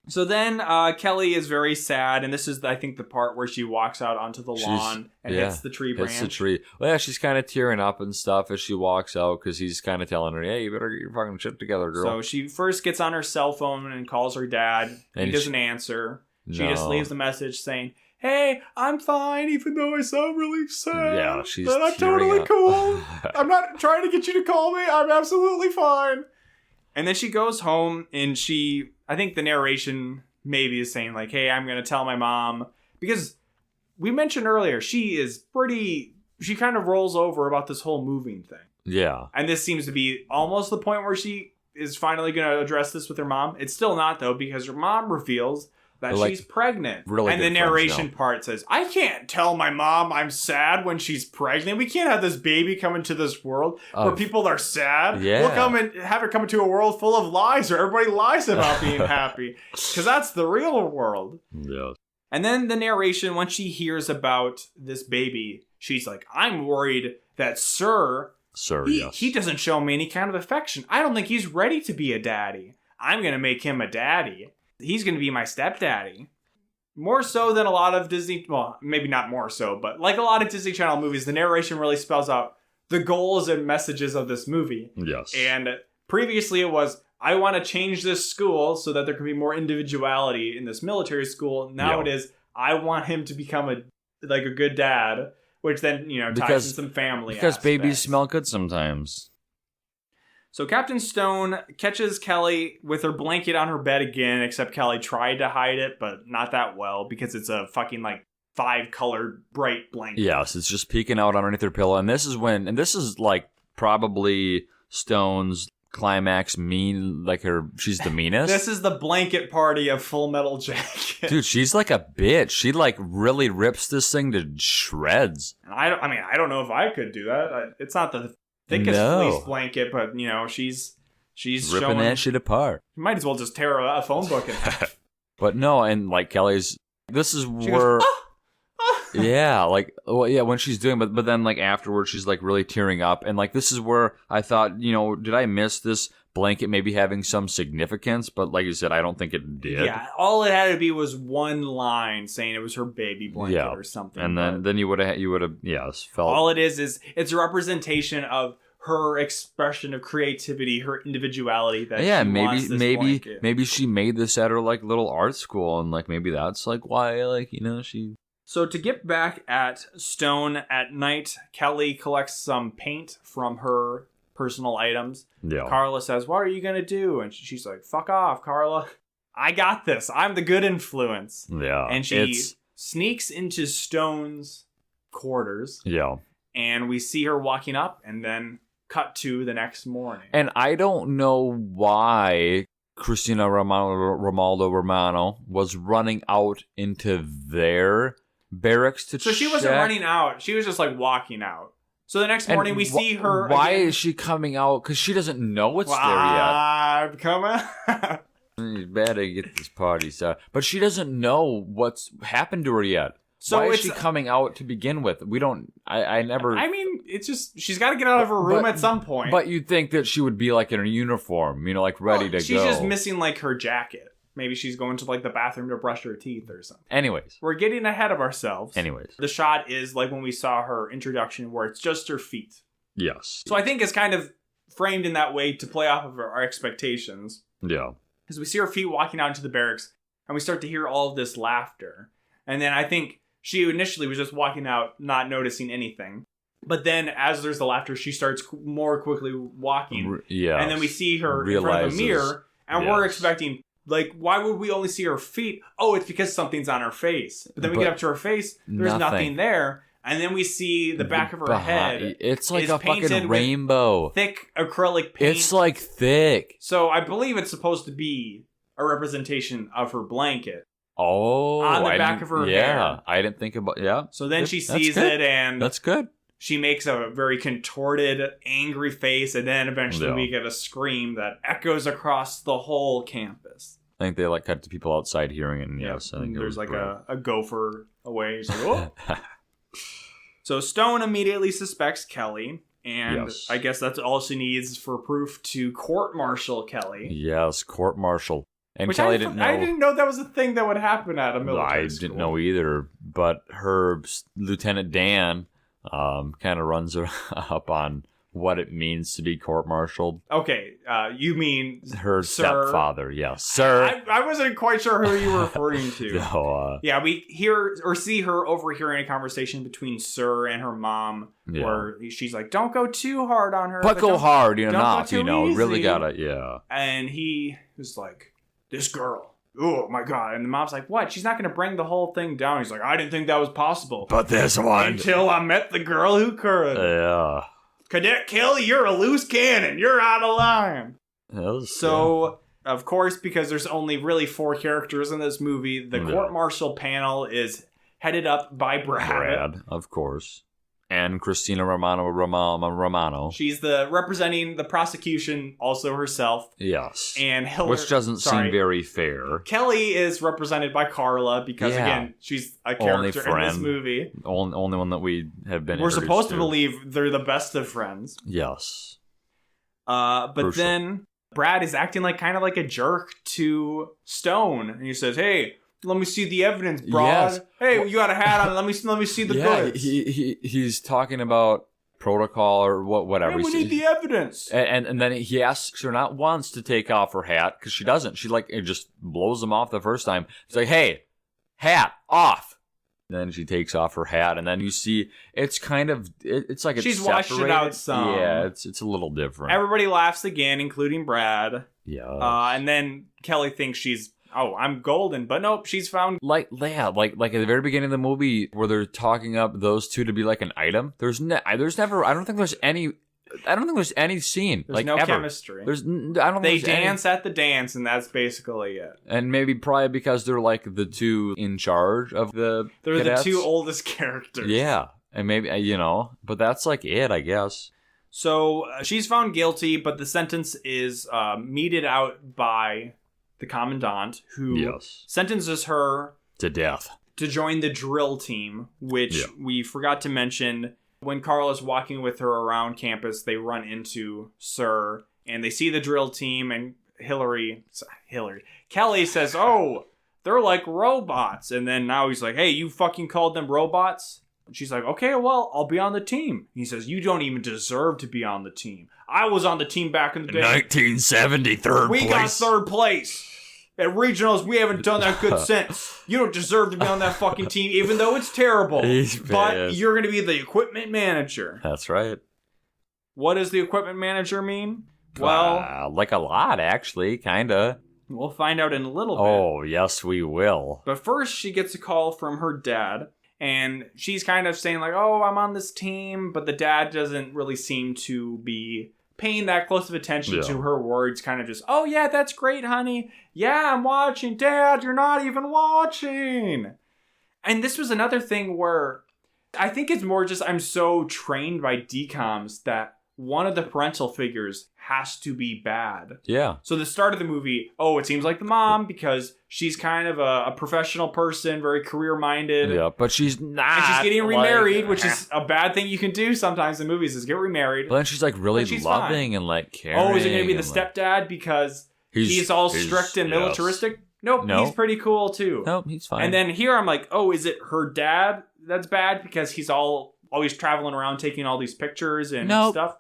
So then Kelly is very sad, and this is, I think, the part where she walks out onto the lawn and hits the tree branch. Hits the tree. Well, yeah, she's kind of tearing up and stuff as she walks out because he's kind of telling her, hey, you better get your fucking shit together, girl. So she first gets on her cell phone and calls her dad. He doesn't answer. She just leaves a message saying, hey, I'm fine, even though I sound really sad. Yeah, she's but I'm totally cool. I'm not trying to get you to call me. I'm absolutely fine. And then she goes home, and I think the narration maybe is saying, hey, I'm going to tell my mom. Because we mentioned earlier, she kind of rolls over about this whole moving thing. Yeah. And this seems to be almost the point where she is finally going to address this with her mom. It's still not, though, because her mom reveals that she's pregnant. Really, and the narration part says, I can't tell my mom I'm sad when she's pregnant. We can't have this baby come into this world where people are sad. Yeah. We'll come and have her come into a world full of lies where everybody lies about being happy. Because that's the real world. Yeah. And then the narration, once she hears about this baby, she's like, I'm worried that he doesn't show me any kind of affection. I don't think he's ready to be a daddy. I'm going to make him a daddy. He's going to be my stepdaddy. More so than a lot of Disney... Well, maybe not more so, but like a lot of Disney Channel movies, the narration really spells out the goals and messages of this movie. Yes. And previously it was, I want to change this school so that there can be more individuality in this military school. Now it is, I want him to become a good dad, which then, ties in some family Because aspects. babies smell good sometimes. So Captain Stone catches Kelly with her blanket on her bed again, except Kelly tried to hide it, but not that well, because it's a fucking, 5-colored bright blanket. Yes, it's just peeking out underneath her pillow. And this is probably Stone's climax mean, like she's the meanest. This is the blanket party of Full Metal Jacket. Dude, she's like a bitch. She like really rips this thing to shreds. I don't know if I could do that. It's not the thickest fleece blanket, but she's ripping that shit apart. You might as well just tear a phone book in half. But no, and like Kelly's, this is where. Yeah, like, well, yeah, when she's doing, but then like afterwards, she's like really tearing up, and like this is where I thought, did I miss this blanket maybe having some significance? But like you said, I don't think it did. Yeah, all it had to be was one line saying it was her baby blanket or something. And then you would have felt. All it is it's a representation of her expression of creativity, her individuality. That maybe she made this at her like little art school, and like maybe that's like why she. So to get back at Stone at night, Kelly collects some paint from her personal items. Yeah. Carla says, "What are you going to do?" And she's like, "Fuck off, Carla. I got this. I'm the good influence." Yeah. And she sneaks into Stone's quarters. Yeah. And we see her walking up and then cut to the next morning. And I don't know why Christina Romano was running out into their barracks to check. So she wasn't running out. She was just like walking out. So the next morning we see her. Why again. Is she coming out? Because she doesn't know it's there yet. I'm coming. You better get this party started. But she doesn't know what's happened to her yet. So why is she coming out to begin with? We don't. I never. I mean, it's just she's got to get out of her room at some point. But you'd think that she would be like in her uniform, like ready to go. She's just missing like her jacket. Maybe she's going to like the bathroom to brush her teeth or something. Anyways. We're getting ahead of ourselves. Anyways. The shot is like when we saw her introduction where it's just her feet. Yes. So I think it's kind of framed in that way to play off of our expectations. Yeah. Because we see her feet walking out into the barracks and we start to hear all of this laughter. And then I think she initially was just walking out, not noticing anything. But then as there's the laughter, she starts more quickly walking. Yeah. And then we see her in front of the mirror and we're expecting... Like, why would we only see her feet? Oh, it's because something's on her face. But then we get up to her face, there's nothing there. And then we see the back of her head. It's like a fucking rainbow. Thick acrylic paint. It's like thick. So I believe it's supposed to be a representation of her blanket. Oh. On the back of her hair. Yeah, I didn't think about... Yeah. So then she sees it and... That's good. She makes a very contorted, angry face, and then eventually we get a scream that echoes across the whole campus. I think they like cut to people outside hearing it, and yes, I think there's like a gopher away. He's like, oh. So Stone immediately suspects Kelly, and I guess that's all she needs for proof to court-martial Kelly. Yes, court-martial. And Kelly didn't know. I didn't know that was a thing that would happen at a military school. I didn't know either, but her Lieutenant Dan... kind of runs her up on what it means to be court-martialed. Okay, you mean her stepfather? Yes, sir. I wasn't quite sure who you were referring to. No, yeah, we hear or see her overhearing a conversation between Sir and her mom, where she's like, "Don't go too hard on her, but go hard, not easy. really gotta, And he was like, "This girl." Oh my god. And the mom's like, what? She's not going to bring the whole thing down. He's like, I didn't think that was possible. But this one. Until I met the girl who could. Yeah. Cadet Kelly, you're a loose cannon. You're out of line. Of course, because there's only really 4 characters in this movie, the court-martial panel is headed up by Brad. Of course. And Christina Romano. She's representing the prosecution, also herself. Yes. And Hilary, which doesn't seem very fair. Kelly is represented by Carla because, again, she's a character in this movie. Only one that we have been We're supposed to believe they're the best of friends. Yes. But then Brad is acting kind of like a jerk to Stone. And he says, hey... Let me see the evidence, broad. Yes. Hey, you got a hat on. Let me see the goods. He's talking about protocol or whatever. Hey, we need the evidence. And then he asks her not once to take off her hat because she doesn't. She it just blows him off the first time. She's like, "Hey, hat off." And then she takes off her hat, and then you see it's kind of it's like she's washed it out some. Yeah, it's a little different. Everybody laughs again, including Brad. Yeah. And then Kelly thinks she's. Oh, I'm golden, but nope, she's found... Like at the very beginning of the movie where they're talking up those two to be like an item, there's never... I don't think there's any I don't think there's any scene. There's no chemistry. They dance at the dance, and that's basically it. And maybe probably because they're like the two in charge of the They're cadets. the two oldest characters. Yeah. And maybe, but that's like it, I guess. So she's found guilty, but the sentence is meted out by the commandant, who sentences her to death to join the drill team, which we forgot to mention. When Carl is walking with her around campus, they run into Sir, and they see the drill team, and Kelly says, "Oh, they're like robots." And then now he's like, "Hey, you fucking called them robots?" And she's like, "Okay, well, I'll be on the team." He says, "You don't even deserve to be on the team. I was on the team back in the day. 1970, third place. We got third place. At regionals, we haven't done that good since. You don't deserve to be on that fucking team, even though it's terrible. But you're going to be the equipment manager." That's right. What does the equipment manager mean? Well, like a lot, actually, kind of. We'll find out in a little bit. Oh, yes, we will. But first, she gets a call from her dad, and she's kind of saying like, "Oh, I'm on this team," but the dad doesn't really seem to be paying that close of attention to her words, kind of just, "Oh yeah, that's great, honey. Yeah, I'm watching. Dad, you're not even watching." And this was another thing where I think it's more just I'm so trained by DCOMs that one of the parental figures has to be bad. Yeah. So the start of the movie, it seems like the mom because she's kind of a professional person, very career-minded. Yeah, but she's not. And she's getting remarried, which is a bad thing you can do sometimes in movies is get remarried. But then she's like really loving and like caring. Oh, is it going to be the stepdad because he's all strict and militaristic? Nope, he's pretty cool too. Nope, he's fine. And then here I'm like, is it her dad that's bad because he's always traveling around taking all these pictures and stuff?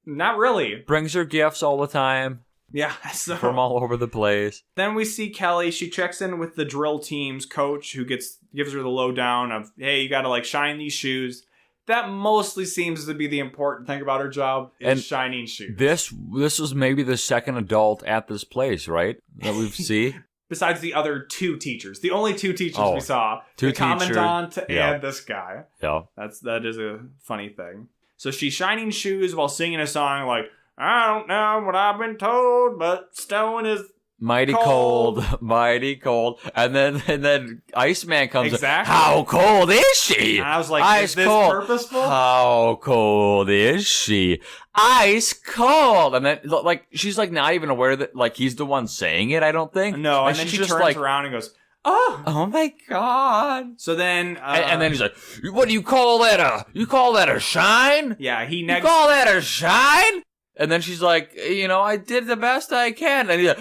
Not really. Brings her gifts all the time. Yeah. From all over the place. Then we see Kelly. She checks in with the drill team's coach who gives her the lowdown of, hey, you got to like shine these shoes. That mostly seems to be the important thing about her job is shining shoes. This was maybe the second adult at this place, right? That we see. Besides the other two teachers. The only two teachers we saw. The commandant and this guy. Yeah. That is a funny thing. So she's shining shoes while singing a song like, "I don't know what I've been told, but stone is mighty cold, mighty cold." And then Iceman comes in. How cold is she? And I was like, is this purposeful? How cold is she? Ice cold. And then like she's like not even aware that like he's the one saying it, I don't think. No, and then she just turns around and goes, Oh my God. So then... and then he's like, what do you call that? You call that a shine? Yeah, You call that a shine? And then she's like, I did the best I can. And he's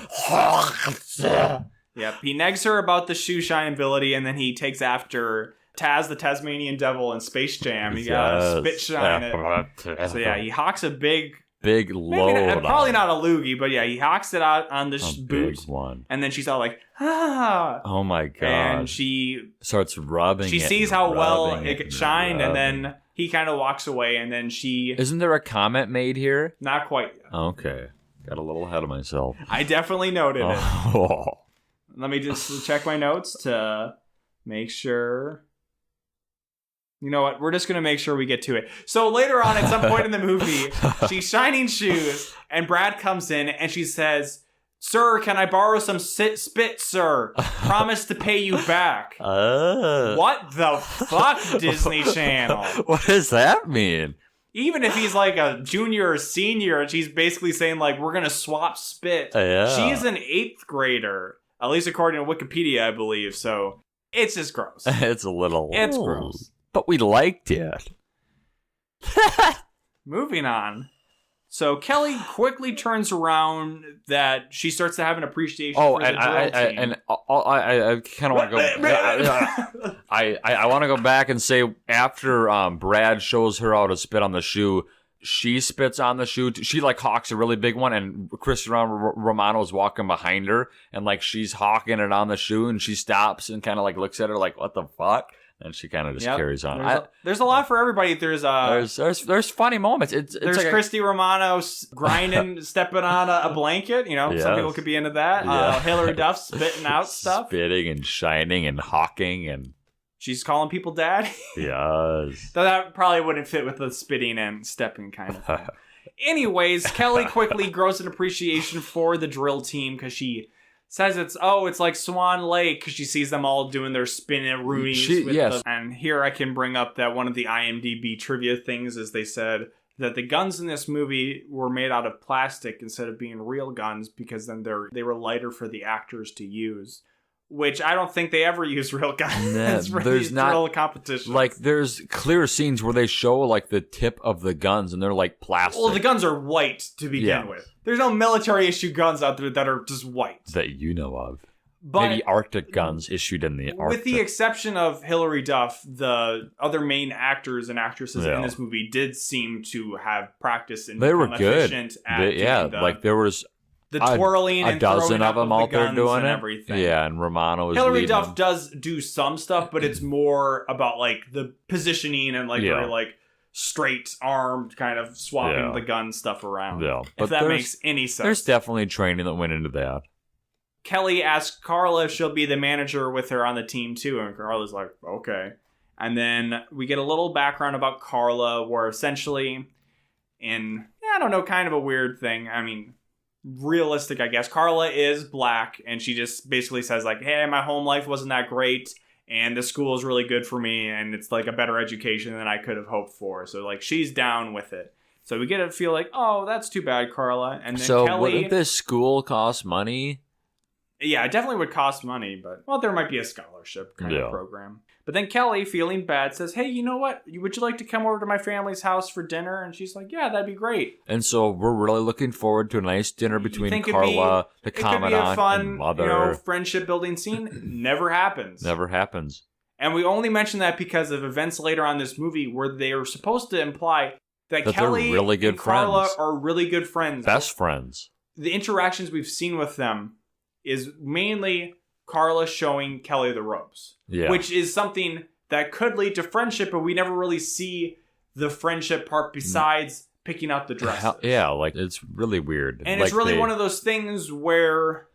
like... Yep, he negs her about the shoe shine ability, and then he takes after Taz the Tasmanian Devil in Space Jam. You gotta spit shine it. So yeah, he hawks a big load. Probably not a loogie, but yeah, he hawks it out on the boot. Big one. And then she's all like, ah. Oh my God. And she starts rubbing She sees how well it shined, and then he kind of walks away, and then she... Isn't there a comment made here? Not quite yet. Okay. Got a little ahead of myself. I definitely noted it. Let me just check my notes to make sure... You know what? We're just going to make sure we get to it. So later on, at some point in the movie, she's shining shoes, and Brad comes in, and she says, "Sir, can I borrow some spit, sir? Promise to pay you back." What the fuck, Disney Channel? What does that mean? Even if he's like a junior or senior, and she's basically saying, like, we're going to swap spit. She's an 8th grader, at least according to Wikipedia, I believe. So it's just gross. It's gross. But we liked it. Moving on. So Kelly quickly turns around that she starts to have an appreciation for the drill team. I kind of want to go... I want to go back and say after Brad shows her how to spit on the shoe, she spits on the shoe. She like hawks a really big one, and Cristiano Romano is walking behind her, and like she's hawking it on the shoe, and she stops and kind of like looks at her like, what the fuck? And she kind of just carries on. There's a lot for everybody. There's funny moments. There's like Christy Romano grinding, stepping on a blanket. Some people could be into that. Hilary Duff spitting out stuff, spitting and shining and hawking, and she's calling people dad. Yes. Though that probably wouldn't fit with the spitting and stepping kind of thing. Anyways, Kelly quickly grows an appreciation for the drill team because she says it's like Swan Lake because she sees them all doing their spin-a-roonies. And here I can bring up that one of the IMDb trivia things is they said that the guns in this movie were made out of plastic instead of being real guns because then they were lighter for the actors to use. Which I don't think they ever use real guns for these drill competitions. Like, there's clear scenes where they show, like, the tip of the guns, and they're, like, plastic. Well, the guns are white to begin with. There's no military-issue guns out there that are just white. That you know of. But maybe Arctic guns issued in the Arctic. With the exception of Hilary Duff, the other main actors and actresses in this movie did seem to have practice and become efficient at like, there was... the twirling and dozen of them out there doing it. Everything. Yeah, and Romano is Hilary Duff does do some stuff, but it's more about like the positioning and like very like straight armed kind of swapping the gun stuff around. Yeah, if that makes any sense. There's definitely training that went into that. Kelly asks Carla if she'll be the manager with her on the team too, and Carla's like, okay. And then we get a little background about Carla, where essentially, in I don't know, kind of a weird thing. I mean, realistic, I guess. Carla is black, and she just basically says like, hey, my home life wasn't that great, and the school is really good for me, and it's like a better education than I could have hoped for. So like, she's down with it. So we get to feel like, oh, that's too bad, Carla. And then so Kelly, wouldn't this school cost money? Yeah, it definitely would cost money, but well, there might be a scholarship kind of program. But then Kelly, feeling bad, says, hey, you know what? Would you like to come over to my family's house for dinner? And she's like, yeah, that'd be great. And so we're really looking forward to a nice dinner between Carla, the commandant, it could be a fun, and mother. Friendship building scene. Never happens. Never happens. And we only mention that because of events later on in this movie where they are supposed to imply that Kelly really good and Carla are really good friends. Best friends. The interactions we've seen with them is mainly Carla showing Kelly the ropes. Yeah. Which is something that could lead to friendship, but we never really see the friendship part besides picking out the dresses. Yeah, like, it's really weird. And it's really one of those things where,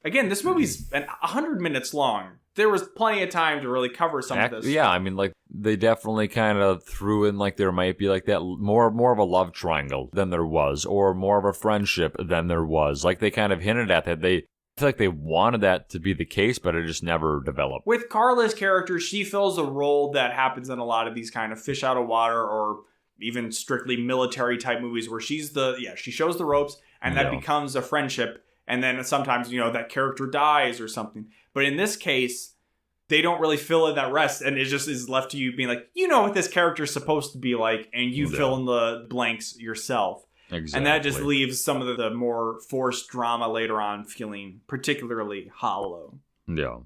again, this movie's 100 minutes long. There was plenty of time to really cover some of this. Yeah, I mean, like, they definitely kind of threw in, like, there might be, like, that more of a love triangle than there was, or more of a friendship than there was. Like, they kind of hinted at that. I feel like they wanted that to be the case, but it just never developed. With Carla's character, she fills a role that happens in a lot of these kind of fish out of water or even strictly military type movies where she shows the ropes and that becomes a friendship. And then sometimes, that character dies or something. But in this case, they don't really fill in that rest. And it just is left to you being like, you know what this character is supposed to be like. And you fill in the blanks yourself. Exactly. And that just leaves some of the more forced drama later on feeling particularly hollow. Yeah.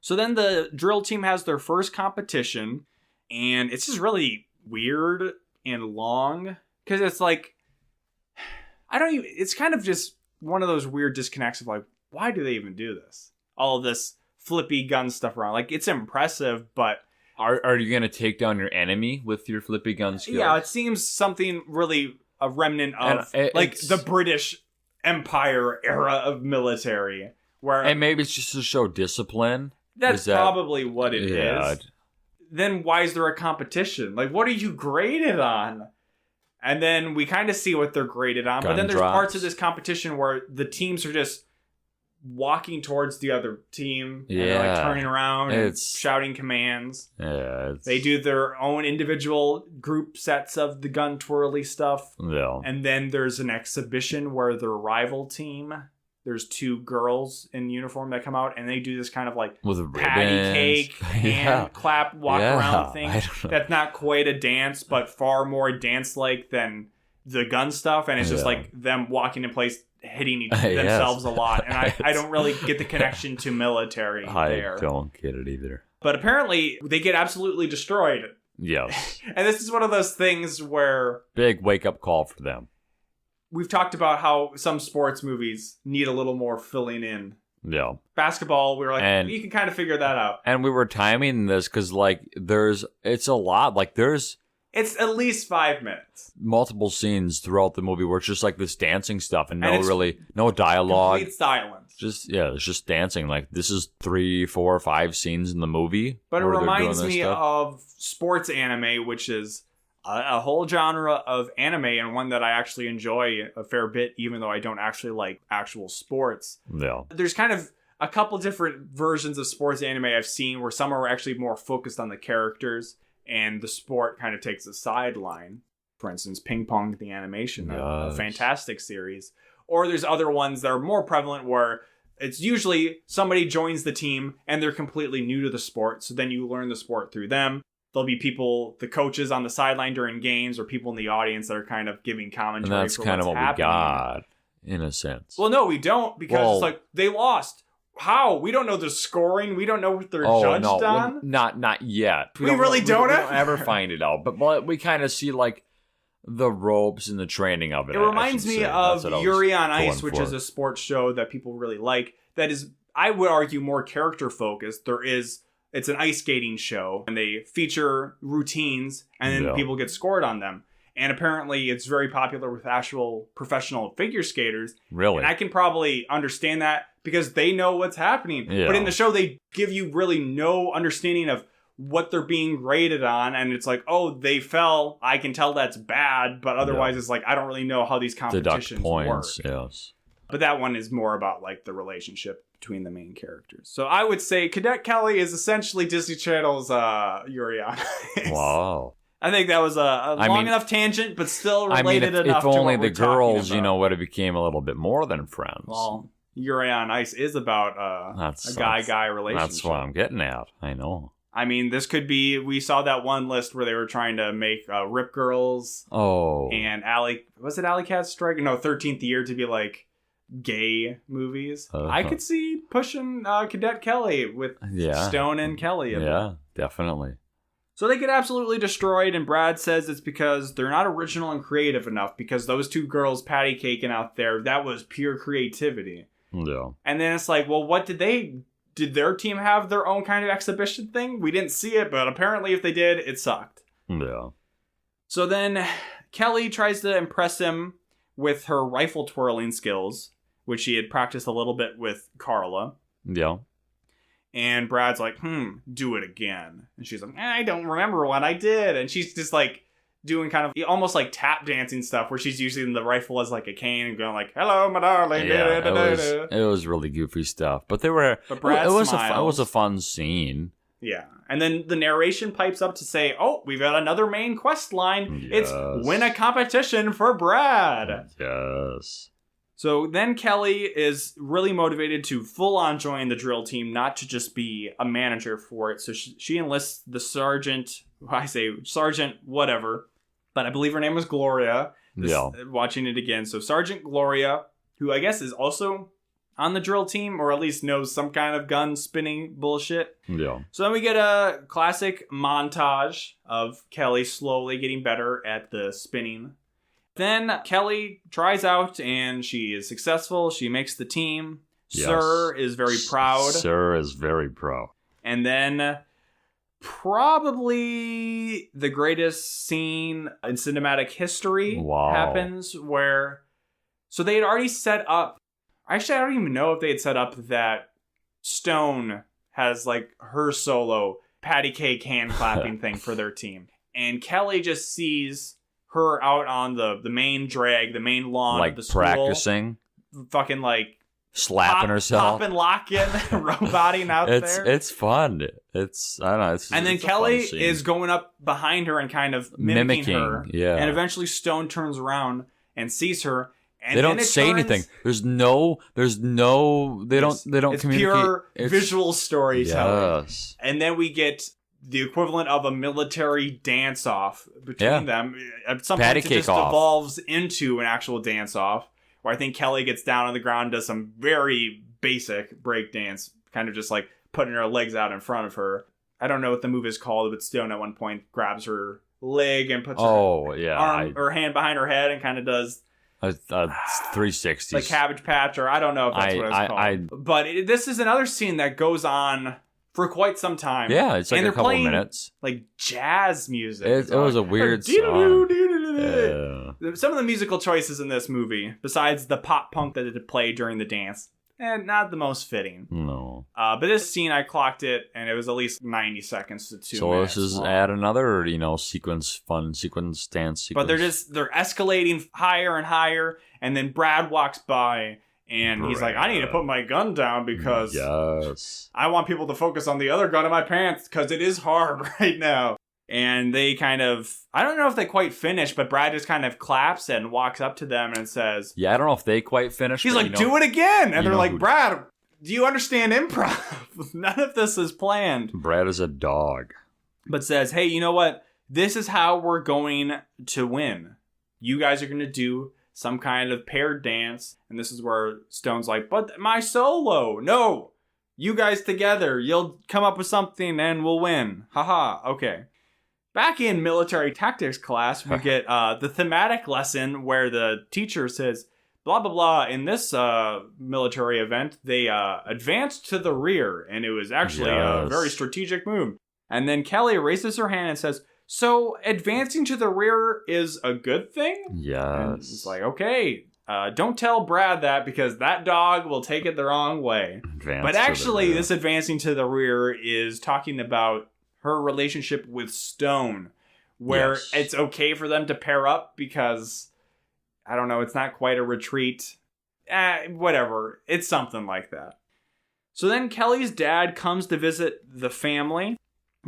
So then the drill team has their first competition, and it's just really weird and long. Because it's like, it's kind of just one of those weird disconnects of like, why do they even do this? All of this flippy gun stuff around. Like, it's impressive, but... Are you going to take down your enemy with your flippy gun skills? Yeah, it seems something really... a remnant of the British Empire era of military, and maybe it's just to show discipline. That's probably what it is. Then why is there a competition? Like, what are you graded on? And then we kind of see what they're graded on, but then there's parts of this competition where the teams are just walking towards the other team and they're like turning around and shouting commands. They do their own individual group sets of the gun twirly stuff. And then there's an exhibition where their rival team, there's two girls in uniform that come out and they do this kind of like with patty cake hand clap walk around thing that's not quite a dance but far more dance like than the gun stuff, and it's just like them walking in place hitting themselves a lot, and I don't really get the connection to military there. I don't get it either. But apparently, they get absolutely destroyed. Yes. And this is one of those things where... big wake-up call for them. We've talked about how some sports movies need a little more filling in. Yeah. Basketball, we were like, you can kind of figure that out. And we were timing this because, like, it's a lot. Like, it's at least 5 minutes. Multiple scenes throughout the movie where it's just like this dancing stuff and no dialogue. Complete silence. It's just dancing. Like, this is 3, 4, 5 scenes in the movie. But it reminds me of sports anime, which is a whole genre of anime, and one that I actually enjoy a fair bit, even though I don't actually like actual sports. No. There's kind of a couple different versions of sports anime I've seen where some are actually more focused on the characters and the sport kind of takes a sideline. For instance, Ping Pong, the animation, a fantastic series. Or there's other ones that are more prevalent where it's usually somebody joins the team and they're completely new to the sport. So then you learn the sport through them. There'll be people, the coaches on the sideline during games, or people in the audience that are kind of giving commentary. And that's kind of what we got, in a sense. Well, no, we don't, because it's like, they lost. How? We don't know the scoring. We don't know what they're judged on. Well, not yet. We really don't. We don't ever find it out. But we kind of see like the ropes and the training of it. It reminds me of Yuri on Ice, which is a sports show that people really like. That is, I would argue, more character focused. It's an ice skating show, and they feature routines, and then people get scored on them. And apparently it's very popular with actual professional figure skaters. Really? And I can probably understand that because they know what's happening. Yeah. But in the show, they give you really no understanding of what they're being rated on. And it's like, oh, they fell. I can tell that's bad. But otherwise, it's like, I don't really know how these competitions points, work. Yes. But that one is more about like the relationship between the main characters. So I would say Cadet Kelly is essentially Disney Channel's Yuri on Ice. Wow. I think that was a long enough tangent, but still related enough to what we're talking about. If only the girls, would have became a little bit more than friends. Well, Yuri on Ice is about a guy-guy relationship. That's what I'm getting at. I know. I mean, this could be... We saw that one list where they were trying to make Rip Girls. Oh. And Alley... Was it Alley Cat Strike? No, 13th Year to be like gay movies. I could see pushing Cadet Kelly with Stone and Kelly. Yeah, definitely. So they get absolutely destroyed, and Brad says it's because they're not original and creative enough, because those two girls patty caking out there, that was pure creativity. Yeah. And then it's like, well, what did their team have their own kind of exhibition thing? We didn't see it, but apparently if they did, it sucked. Yeah. So then Kelly tries to impress him with her rifle twirling skills, which she had practiced a little bit with Carla. Yeah. And Brad's like, do it again. And she's like, I don't remember what I did. And she's just like doing kind of almost like tap dancing stuff where she's using the rifle as like a cane and going like, hello, my darling. Yeah, it was really goofy stuff. But they were, it was a fun scene. Yeah. And then the narration pipes up to say, oh, we've got another main quest line. Yes. It's win a competition for Brad. Yes. So then Kelly is really motivated to full-on join the drill team, not to just be a manager for it. So she enlists the sergeant, sergeant whatever, but I believe her name was Gloria. Watching it again. So Sergeant Gloria, who I guess is also on the drill team, or at least knows some kind of gun spinning bullshit. Yeah. So then we get a classic montage of Kelly slowly getting better at the spinning. Then Kelly tries out and she is successful. She makes the team. Yes. Sir is very proud. Sir is very proud. And then probably the greatest scene in cinematic history happens where... So they had already set up... Actually, I don't even know if they had set up that Stone has like her solo patty cake hand clapping thing for their team. And Kelly just sees her out on the main drag, the main lawn like of the school. Practicing. Fucking like... Slapping herself. Popping, locking, roboting out there. It's fun. It's, I don't know. And then Kelly is going up behind her and kind of mimicking her. Yeah. And eventually Stone turns around and sees her. And they don't say anything. They don't it's communicate. Pure visual storytelling. Yes. And then we get the equivalent of a military dance-off between them. Sometimes it just evolves into an actual dance-off, where I think Kelly gets down on the ground, does some very basic break dance, kind of just like putting her legs out in front of her. I don't know what the move is called, but Stone at one point grabs her leg and puts her hand behind her head and kind of does... 360. Like Cabbage Patch, or I don't know if that's what it's called. But this is another scene that goes on for quite some time. Yeah, it's like a couple minutes. Like jazz music. It was a weird song. Some of the musical choices in this movie, besides the pop punk that it played during the dance, And not the most fitting. No. But this scene, I clocked it, and it was at least 90 seconds to 2 minutes. So this is add another, fun sequence, dance sequence. But they're escalating higher and higher, and then Brad walks by, and he's like, I need to put my gun down because I want people to focus on the other gun in my pants, because it is hard right now. And they kind of, I don't know if they quite finish, but Brad just kind of claps and walks up to them and says... Yeah, I don't know if they quite finish. He's like, do it again! And they're like, Brad, do you understand improv? None of this is planned. Brad is a dog. But says, hey, you know what? This is how we're going to win. You guys are going to do some kind of paired dance. And this is where Stone's like, but my solo! No! You guys together. You'll come up with something and we'll win. Haha, okay. Back in military tactics class, we get the thematic lesson where the teacher says, blah, blah, blah. In this military event, they advanced to the rear, and it was actually a very strategic move. And then Kelly raises her hand and says, so advancing to the rear is a good thing? Yes. And it's like, okay, don't tell Brad that because that dog will take it the wrong way. But actually, this advancing to the rear is talking about her relationship with Stone, where it's okay for them to pair up because, I don't know, it's not quite a retreat. Whatever. It's something like that. So then Kelly's dad comes to visit the family,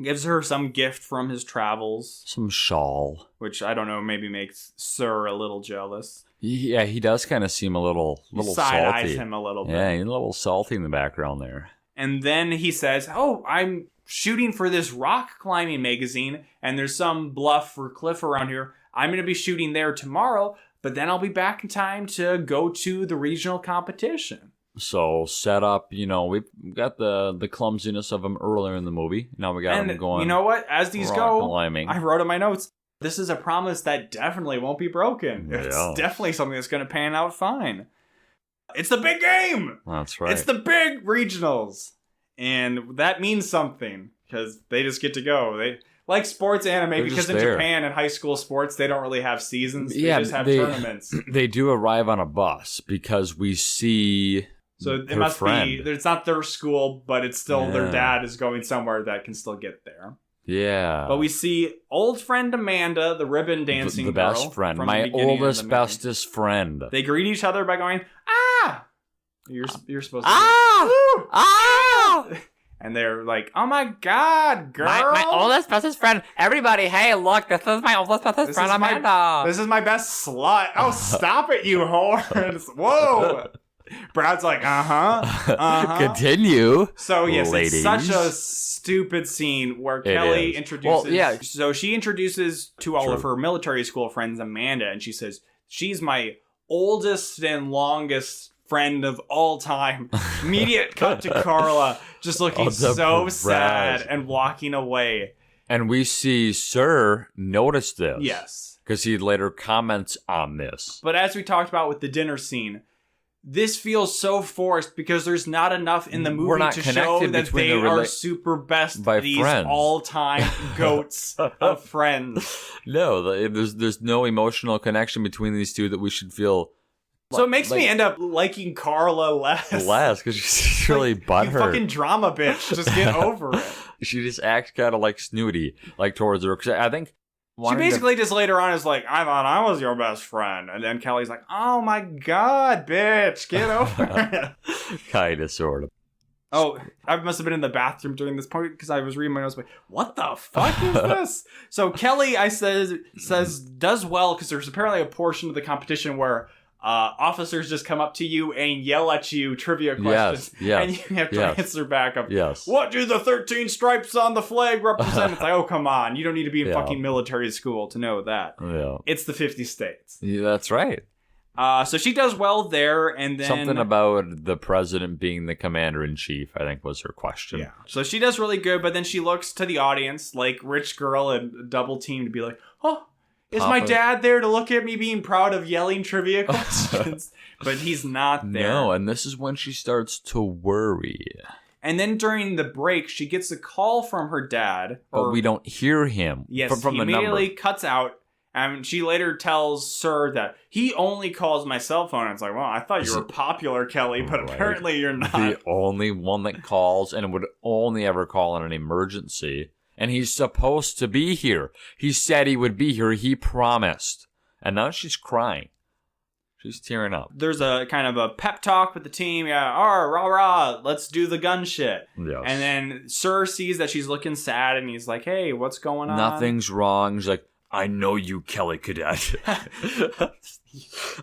gives her some gift from his travels. Some shawl. Which, I don't know, maybe makes Sir a little jealous. Yeah, he does kind of seem a little salty. Side-eyes him a little bit. Yeah, he's a little salty in the background there. And then he says, I'm shooting for this rock climbing magazine, and there's some bluff or cliff around here. I'm going to be shooting there tomorrow, but then I'll be back in time to go to the regional competition. So set up, we've got the clumsiness of him earlier in the movie. Now we got him going. You know what? As these go, climbing. I wrote in my notes, this is a promise that definitely won't be broken. Yeah. It's definitely something that's going to pan out fine. It's the big game! That's right. It's the big regionals. And that means something, because they just get to go. They like sports anime, because in Japan, in high school sports, they don't really have seasons. They just have tournaments. They do arrive on a bus, because we see So it must be, it's not their school, but it's still their dad is going somewhere that can still get there. Yeah. But we see old friend Amanda, the ribbon dancing the girl. best friend. My oldest, bestest friend. They greet each other by going, ah! You're supposed to and they're like, oh my god, girl! My oldest bestest friend. Everybody, hey, look, this is my oldest bestest friend, Amanda. This is my best slut. Oh, stop it, you whores. Whoa! Brad's like, Continue. So, yes, ladies. It's such a stupid scene where Kelly introduces... So she introduces to all of her military school friends Amanda, and she says, she's my oldest and longest friend of all time. Immediate cut to Carla, just looking so sad and walking away. And we see Sir notice this. Yes. Because he later comments on this. But as we talked about with the dinner scene, this feels so forced because there's not enough in the movie to show that they are super best these all-time goats of friends. No, there's no emotional connection between these two that we should feel. So it makes me end up liking Carla less. Because she's really butthurt. You fucking drama bitch. Just get over it. She just acts kind of like snooty, towards her. Cause I think she basically just later on is like, I thought I was your best friend. And then Kelly's like, oh my god, bitch, get over it. Kinda, sort of. Oh, I must have been in the bathroom during this point because I was reading my notes. Like, what the fuck is this? So Kelly, says does well because there's apparently a portion of the competition where officers just come up to you and yell at you trivia questions. And you have to answer back up. What do the 13 stripes on the flag represent? It's like, oh, come on. You don't need to be in fucking military school to know that. Yeah. It's the 50 states. Yeah, that's right. So she does well there, and then... Something about the president being the commander-in-chief, I think, was her question. Yeah. So she does really good, but then she looks to the audience, like rich girl and double team, to be like, oh... Is my dad there to look at me being proud of yelling trivia questions? But he's not there. No, and this is when she starts to worry. And then during the break, she gets a call from her dad. But we don't hear him. Yes, from he the immediately number. cuts out. And she later tells Sir that he only calls my cell phone. And it's like, well, I thought you were popular, Kelly, but apparently you're not. The only one that calls and would only ever call in an emergency. And he's supposed to be here. He said he would be here. He promised. And now she's crying. She's tearing up. There's a kind of a pep talk with the team. Yeah, rah, rah, let's do the gun shit. Yes. And then Sir sees that she's looking sad, and he's like, hey, what's going on? Nothing's wrong. He's like, I know you, Kelly Cadet.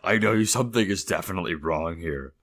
I know you. Something is definitely wrong here.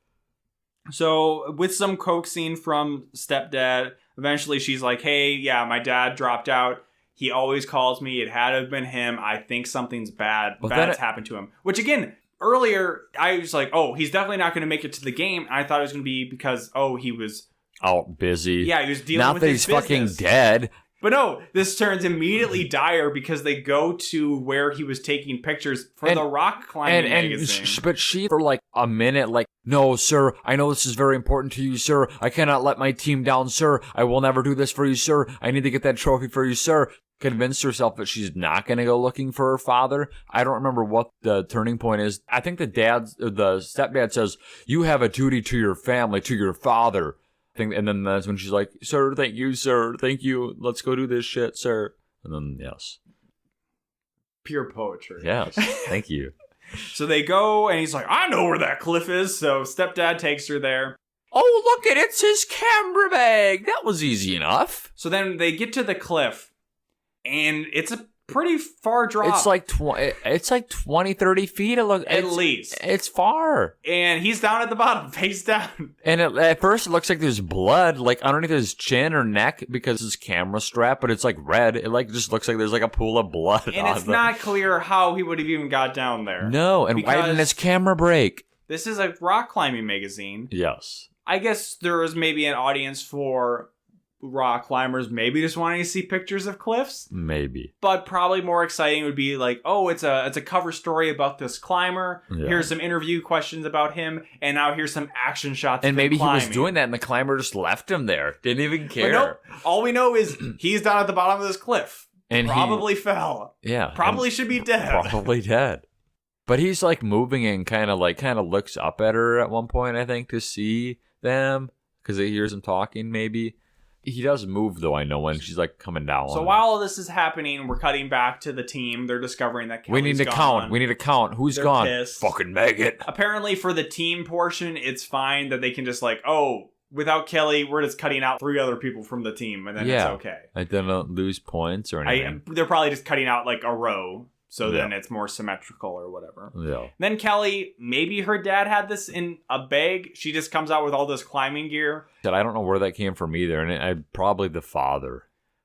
So, with some coaxing from stepdad, eventually she's like, hey, yeah, my dad dropped out. He always calls me. It had to have been him. I think something's bad's happened to him. Which, again, earlier, I was like, oh, he's definitely not going to make it to the game. I thought it was going to be because, he was out busy. Yeah, he was dealing with his business. Not that he's fucking dead. But no, this turns immediately dire because they go to where he was taking pictures for the rock climbing magazine. But she, for like a minute, like, no, sir, I know this is very important to you, sir. I cannot let my team down, sir. I will never do this for you, sir. I need to get that trophy for you, sir. Convinced herself that she's not going to go looking for her father. I don't remember what the turning point is. I think the stepdad says, you have a duty to your family, to your father. And then that's when she's like, sir, thank you, sir. Thank you. Let's go do this shit, sir. And then, yes. Pure poetry. Yes. Thank you. So they go, and he's like, I know where that cliff is. So stepdad takes her there. Oh, look it. It's his camera bag. That was easy enough. So then they get to the cliff, and it's a pretty far drop. It's like 20, 30 feet. At least. It's far. And he's down at the bottom, face down. And at first it looks like there's blood, like underneath his chin or neck because his camera strap, but it's like red. It like just looks like there's like a pool of blood. And it's not clear how he would have even got down there. No, and why didn't his camera break? This is a rock climbing magazine. Yes. I guess there was maybe an audience for rock climbers maybe just wanting to see pictures of cliffs. Maybe. But probably more exciting would be like, oh, it's a cover story about this climber. Yeah. Here's some interview questions about him, and now here's some action shots and of maybe him climbing. He was doing that and the climber just left him there. Didn't even care. Nope. All we know is he's down at the bottom of this cliff. And probably fell. Yeah. Probably should be dead. Probably dead. But he's like moving and kind of looks up at her at one point, I think, to see them because he hears them talking maybe. He does move, though, I know, when she's, like, coming down. So while all this is happening, we're cutting back to the team. They're discovering that Kelly's We need to gone. count. Who's They're gone? Pissed. Fucking Maggot. Apparently, for the team portion, it's fine that they can just, like, without Kelly, we're just cutting out 3 other people from the team, and then it's okay. I didn't lose points or anything. They're probably just cutting out, like, a row. So then it's more symmetrical or whatever. Yeah. Then Kelly, maybe her dad had this in a bag. She just comes out with all this climbing gear. I don't know where that came from either. And probably the father.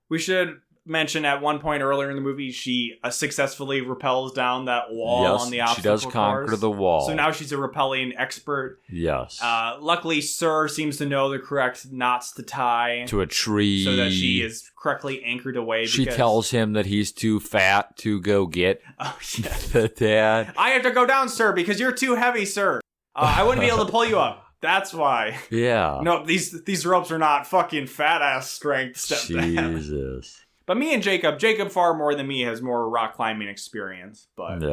We should mention at one point earlier in the movie, she successfully rappels down that wall on the obstacle course. She does conquer the wall. So now she's a rappelling expert. Yes. Luckily, Sir seems to know the correct knots to tie. To a tree. So that she is correctly anchored away. She tells him that he's too fat to go get the dad. I have to go down, sir, because you're too heavy, sir. I wouldn't be able to pull you up. That's why. Yeah. No, these ropes are not fucking fat-ass strength, stepdad. Jesus. But me and Jacob far more than me has more rock climbing experience. But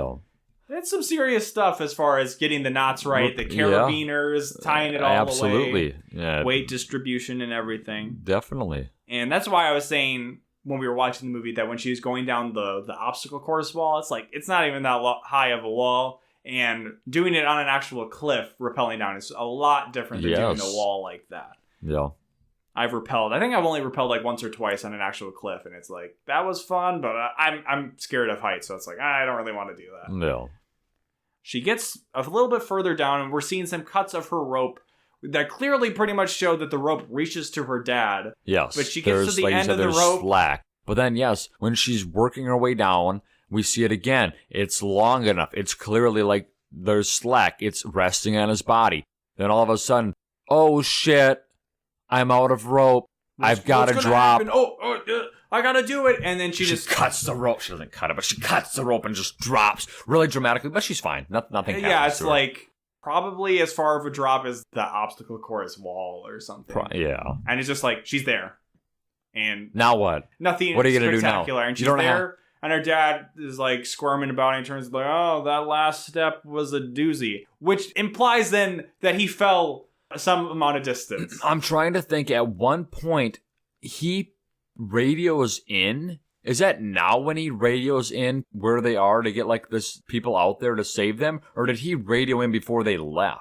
it's some serious stuff as far as getting the knots right, the carabiners, tying it all Absolutely. away, weight distribution and everything. Definitely. And that's why I was saying when we were watching the movie that when she was going down the obstacle course wall, it's like it's not even that high of a wall. And doing it on an actual cliff, rappelling down, is a lot different than doing a wall like that. Yeah. I've rappelled. I think I've only rappelled like once or twice on an actual cliff, and it's like that was fun, but I'm scared of heights, so it's like I don't really want to do that. No. She gets a little bit further down, and we're seeing some cuts of her rope that clearly pretty much show that the rope reaches to her dad. Yes. But she gets to the end of the rope. Slack. But then, yes, when she's working her way down, we see it again. It's long enough. It's clearly like there's slack. It's resting on his body. Then all of a sudden, oh shit. I'm out of rope. I've got to drop. I got to do it. And then she just cuts the rope. She doesn't cut it, but she cuts the rope and just drops really dramatically. But she's fine. Nothing happens. Yeah, it's like probably as far of a drop as the obstacle course wall or something. And it's just like she's there. And now what? Nothing what are you gonna do now? And she's there. And her dad is like squirming about it and turns like, oh, that last step was a doozy. Which implies then that he fell some amount of distance. I'm trying to think, at one point, he radios in. Is that now when he radios in where they are to get like this people out there to save them? Or did he radio in before they left?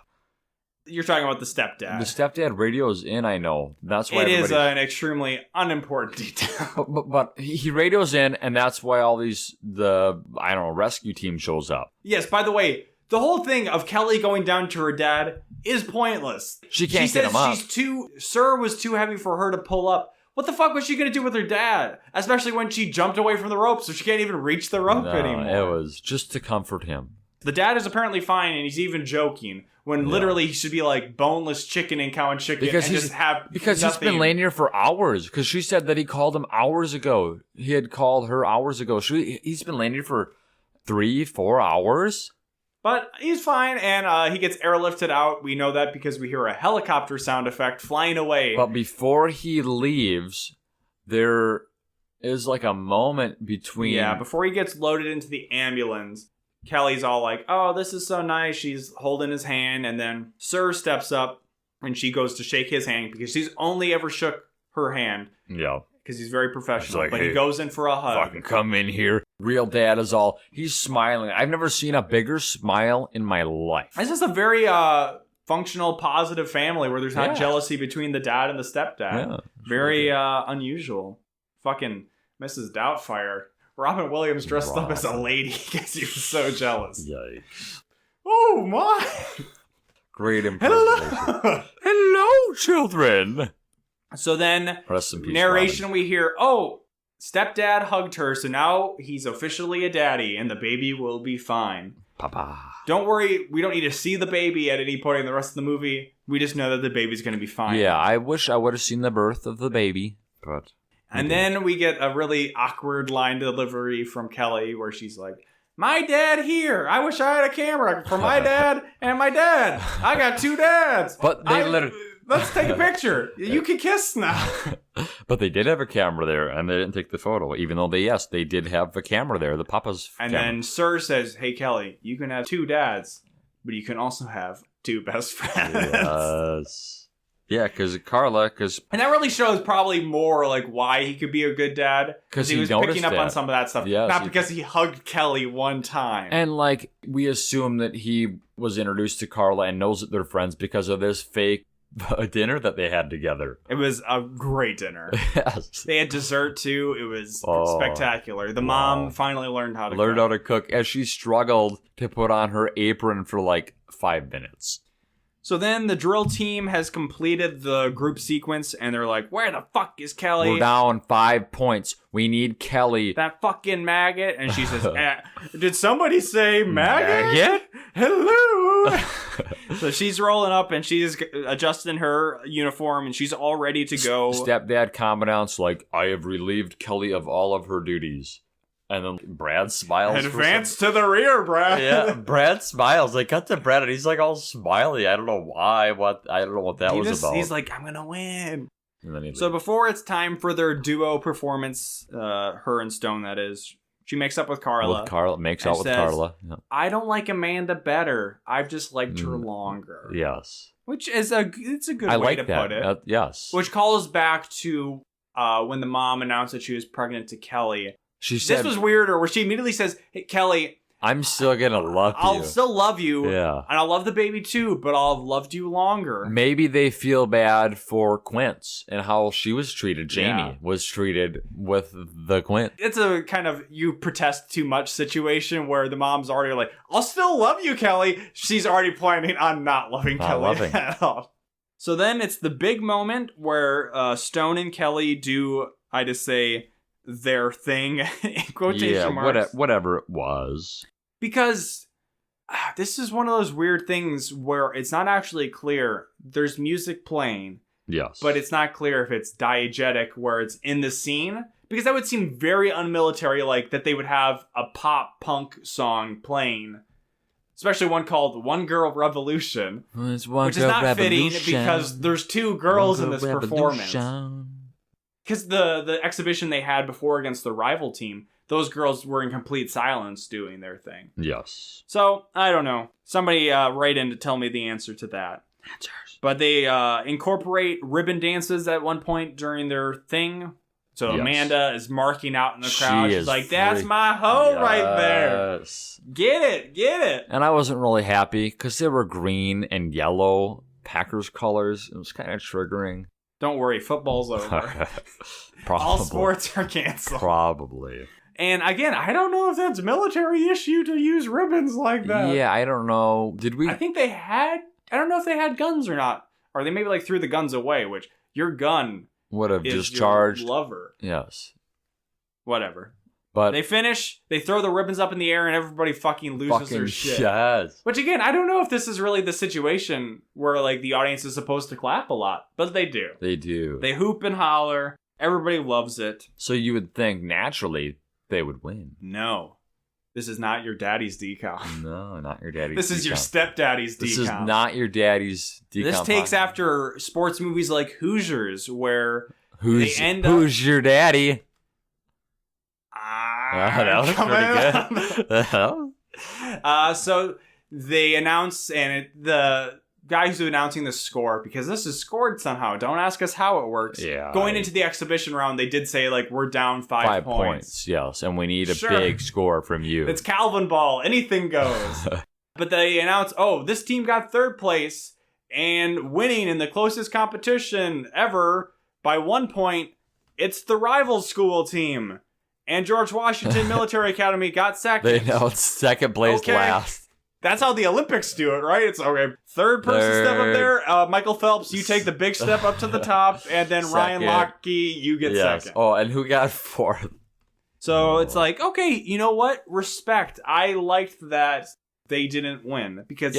You're talking about the stepdad. The stepdad radios in, I know. That's why it is an extremely unimportant detail. But he radios in, and that's why all rescue team shows up. Yes, by the way, the whole thing of Kelly going down to her dad is pointless. She can't get him up. Sir was too heavy for her to pull up. What the fuck was she going to do with her dad? Especially when she jumped away from the rope, so she can't even reach the rope anymore. It was just to comfort him. The dad is apparently fine, and he's even joking. When literally he should be like boneless chicken and cow and chicken because and just have Because nothing. he's been laying here for hours. Because she said that he called him hours ago. He had called her hours ago. He's been laying here for 3-4 hours. But he's fine, and he gets airlifted out. We know that because we hear a helicopter sound effect flying away. But before he leaves, there is like a moment between... Yeah, before he gets loaded into the ambulance... Kelly's all like, oh, this is so nice. She's holding his hand. And then Sir steps up and she goes to shake his hand because she's only ever shook her hand. Yeah. Because he's very professional. Like, but hey, he goes in for a hug. Fucking come in here. Real dad is all, he's smiling. I've never seen a bigger smile in my life. This is a very functional, positive family where there's not jealousy between the dad and the stepdad. Yeah, very unusual. Fucking Mrs. Doubtfire. Robin Williams dressed up as a lady because he was so jealous. Yikes. Oh, my. Great impersonation. Hello, children. So then, Rest in peace, narration Robin. we hear, oh, stepdad hugged her, so now he's officially a daddy, and the baby will be fine. Papa. Don't worry, we don't need to see the baby at any point in the rest of the movie. We just know that the baby's going to be fine. Yeah, I wish I would have seen the birth of the baby, but... And then we get a really awkward line delivery from Kelly where she's like, my dad here. I wish I had a camera for my dad and my dad. I got 2 dads. But they literally... Let's take a picture. You can kiss now. But they did have a camera there, and they didn't take the photo, even though they did have a camera there, the papa's And camera. then Sir says, hey, Kelly, you can have 2 dads, but you can also have 2 best friends. Yes. Yeah, because Carla, And that really shows probably more like why he could be a good dad. Because he was picking up on some of that stuff. Yes, not because he hugged Kelly one time. And like, we assume that he was introduced to Carla and knows that they're friends because of this fake dinner that they had together. It was a great dinner. Yes. They had dessert too. It was spectacular. The mom finally learned how to cook as she struggled to put on her apron for like 5 minutes. So then the drill team has completed the group sequence, and they're like, where the fuck is Kelly? We're down 5 points. We need Kelly. That fucking maggot. And she says, did somebody say maggot? Hello. So she's rolling up, and she's adjusting her uniform, and she's all ready to go. Stepdad comments like, I have relieved Kelly of all of her duties. And then Brad smiles. Advance to the rear, Brad. Yeah, Brad smiles. They cut to Brad, and he's like all smiley. I don't know why. I don't know what that was about. He's like, I'm gonna win. And then so before it's time for their duo performance, her and Stone, that is, she makes up with Carla. Makes out with Carla. Yeah. I don't like Amanda better. I've just liked her longer. Yes. Which is it's a good way to put it. Yes. Which calls back to when the mom announced that she was pregnant to Kelly. She said, this was weirder, where she immediately says, hey, Kelly, I'm still gonna love you. I'll still love you. Yeah. And I'll love the baby too, but I'll have loved you longer. Maybe they feel bad for Quince and how she was treated. Jamie was treated with the Quint. It's a kind of you protest too much situation where the mom's already like, I'll still love you, Kelly. She's already planning on not loving Kelly at all. So then it's the big moment where Stone and Kelly do, I just say, their thing in quotation marks. Whatever it was. Because this is one of those weird things where it's not actually clear. There's music playing. Yes. But it's not clear if it's diegetic where it's in the scene. Because that would seem very unmilitary like that they would have a pop punk song playing. Especially one called One Girl Revolution. Which is not fitting because there's 2 girls in this performance. Because the exhibition they had before against the rival team, those girls were in complete silence doing their thing. Yes. So, I don't know. Somebody write in to tell me the answer to that. Answers. But they incorporate ribbon dances at one point during their thing. So Amanda is marking out in the crowd. She's like, that's my hoe right there. Get it. And I wasn't really happy because they were green and yellow Packers colors. It was kind of triggering. Don't worry, football's over. All sports are canceled. Probably. And again, I don't know if that's military issue to use ribbons like that. Yeah, I don't know. Did we? I think they had. I don't know if they had guns or not. Or they maybe like threw the guns away, which your gun would have discharged. Your lover. Yes. Whatever. But they finish, they throw the ribbons up in the air, and everybody fucking loses their shit. Yes. Which again, I don't know if this is really the situation where like the audience is supposed to clap a lot, but they do. They do. They hoop and holler. Everybody loves it. So you would think naturally they would win. No. This is not your daddy's DCOM. No, not your daddy's This is your stepdaddy's DCOM. This is not your daddy's DCOM. This takes after sports movies like Hoosiers, where Who's your daddy? That was pretty good. So they announce, and the guys who are announcing the score, because this is scored somehow. Don't ask us how it works. Yeah. Going into the exhibition round, they did say, like, we're down 5 points. Yes, and we need a big score from you. It's Calvin ball. Anything goes. But they announce, this team got third place and winning in the closest competition ever by 1 point. It's the rival school team. And George Washington Military Academy got second. They know it's second place last. That's how the Olympics do it, right? It's okay. Third person step up there. Michael Phelps, you take the big step up to the top. And then second. Ryan Lochte, you get second. Oh, and who got fourth? So it's like, okay, you know what? Respect. I liked that they didn't win. Because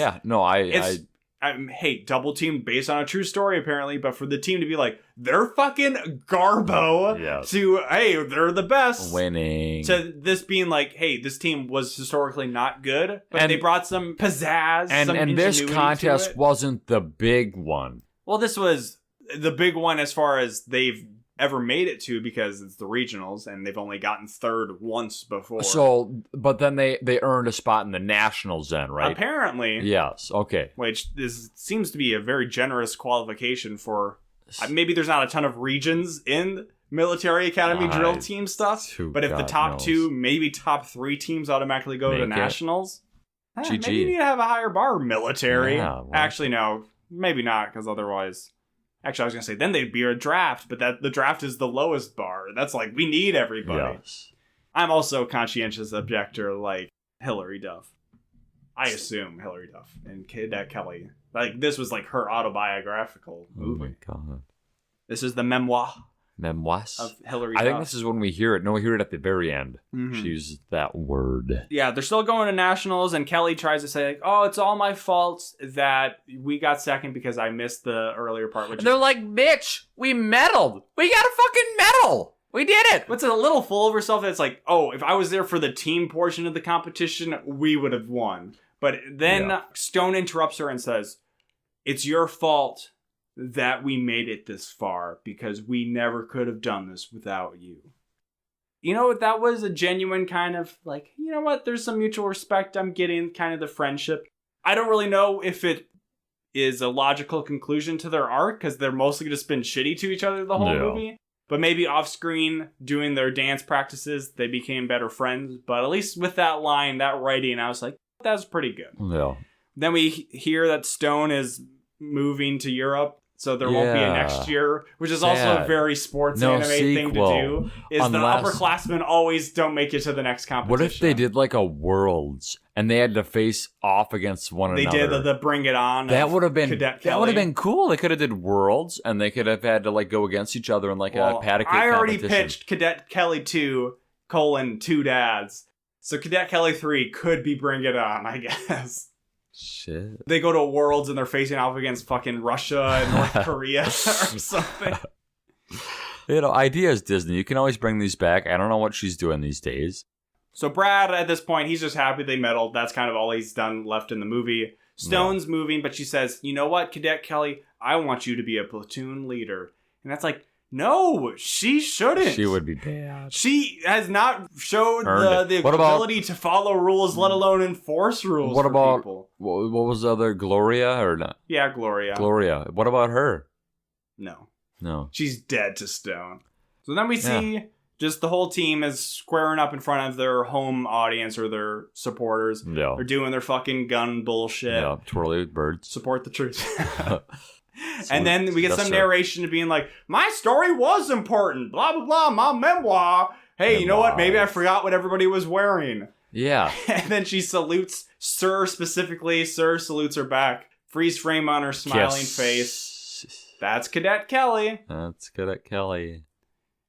hey, double team based on a true story, apparently, but for the team to be like, they're fucking garbo to, hey, they're the best. Winning. To this being like, hey, this team was historically not good, but they brought some pizzazz, and this contest wasn't the big one. Well, this was the big one as far as they've ever made it to, because it's the regionals and they've only gotten third once before. So, but then they earned a spot in the nationals then, right? Apparently. Yes, okay. Which seems to be a very generous qualification for, maybe there's not a ton of regions in military academy drill team stuff, but if the top 2, maybe top 3 teams automatically go to nationals, maybe you need to have a higher bar, military. Yeah, actually, no, maybe not, because otherwise... Actually, I was going to say, then they'd be a draft, but the draft is the lowest bar. That's like, we need everybody. Yes. I'm also a conscientious objector like Hilary Duff. I assume Hilary Duff and Cadet Kelly. Like, this was like her autobiographical movie. Oh my God. This is the memoirs of Hilary Duff. I think this is when we hear it. No, we hear it at the very end. Mm-hmm. She uses that word. Yeah, they're still going to nationals, and Kelly tries to say, like, it's all my fault that we got second because I missed the earlier part. And they're like, bitch, we medaled. We got a fucking medal. We did it. What's a little full of herself that's like, if I was there for the team portion of the competition, we would have won. But then Stone interrupts her and says, it's your fault that we made it this far because we never could have done this without you. You know what? That was a genuine kind of like, you know what? There's some mutual respect. I'm getting kind of the friendship. I don't really know if it is a logical conclusion to their arc because they're mostly just been shitty to each other the whole movie. But maybe off screen doing their dance practices, they became better friends. But at least with that line, that writing, I was like, that's pretty good. Yeah. Then we hear that Stone is moving to Europe. So there won't be a next year, which is also a very sports anime thing to do. Is the upperclassmen always don't make it to the next competition. What if they did like a Worlds and they had to face off against one another? They did the Bring It On. That would have been Cadet Kelly. That would have been cool. They could have did Worlds and they could have had to like go against each other in like a pat a cake I already pitched Cadet Kelly 2: 2 dads. So Cadet Kelly 3 could be Bring It On, I guess. Shit. They go to Worlds and they're facing off against fucking Russia and North Korea or something. Ideas, Disney. You can always bring these back. I don't know what she's doing these days. So Brad, at this point, he's just happy they medaled. That's kind of all he's done left in the movie. Stone's moving, but she says, you know what, Cadet Kelly? I want you to be a platoon leader. And that's like, No, she shouldn't. She would be bad. She has not showed the ability to follow rules, let alone enforce rules. What about people. What was the other, Gloria or not? Yeah, Gloria. Gloria. What about her? No. She's dead to stone. So then we see just the whole team is squaring up in front of their home audience or their supporters. Yeah. They're doing their fucking gun bullshit. Yeah, twirly with birds. Support the truth. And then we get some narration to being like, my story was important. Blah, blah, blah. My memoir. Hey, you know what? Maybe I forgot what everybody was wearing. Yeah. And then she salutes Sir specifically. Sir salutes her back. Freeze frame on her smiling face. That's Cadet Kelly. That's Cadet Kelly.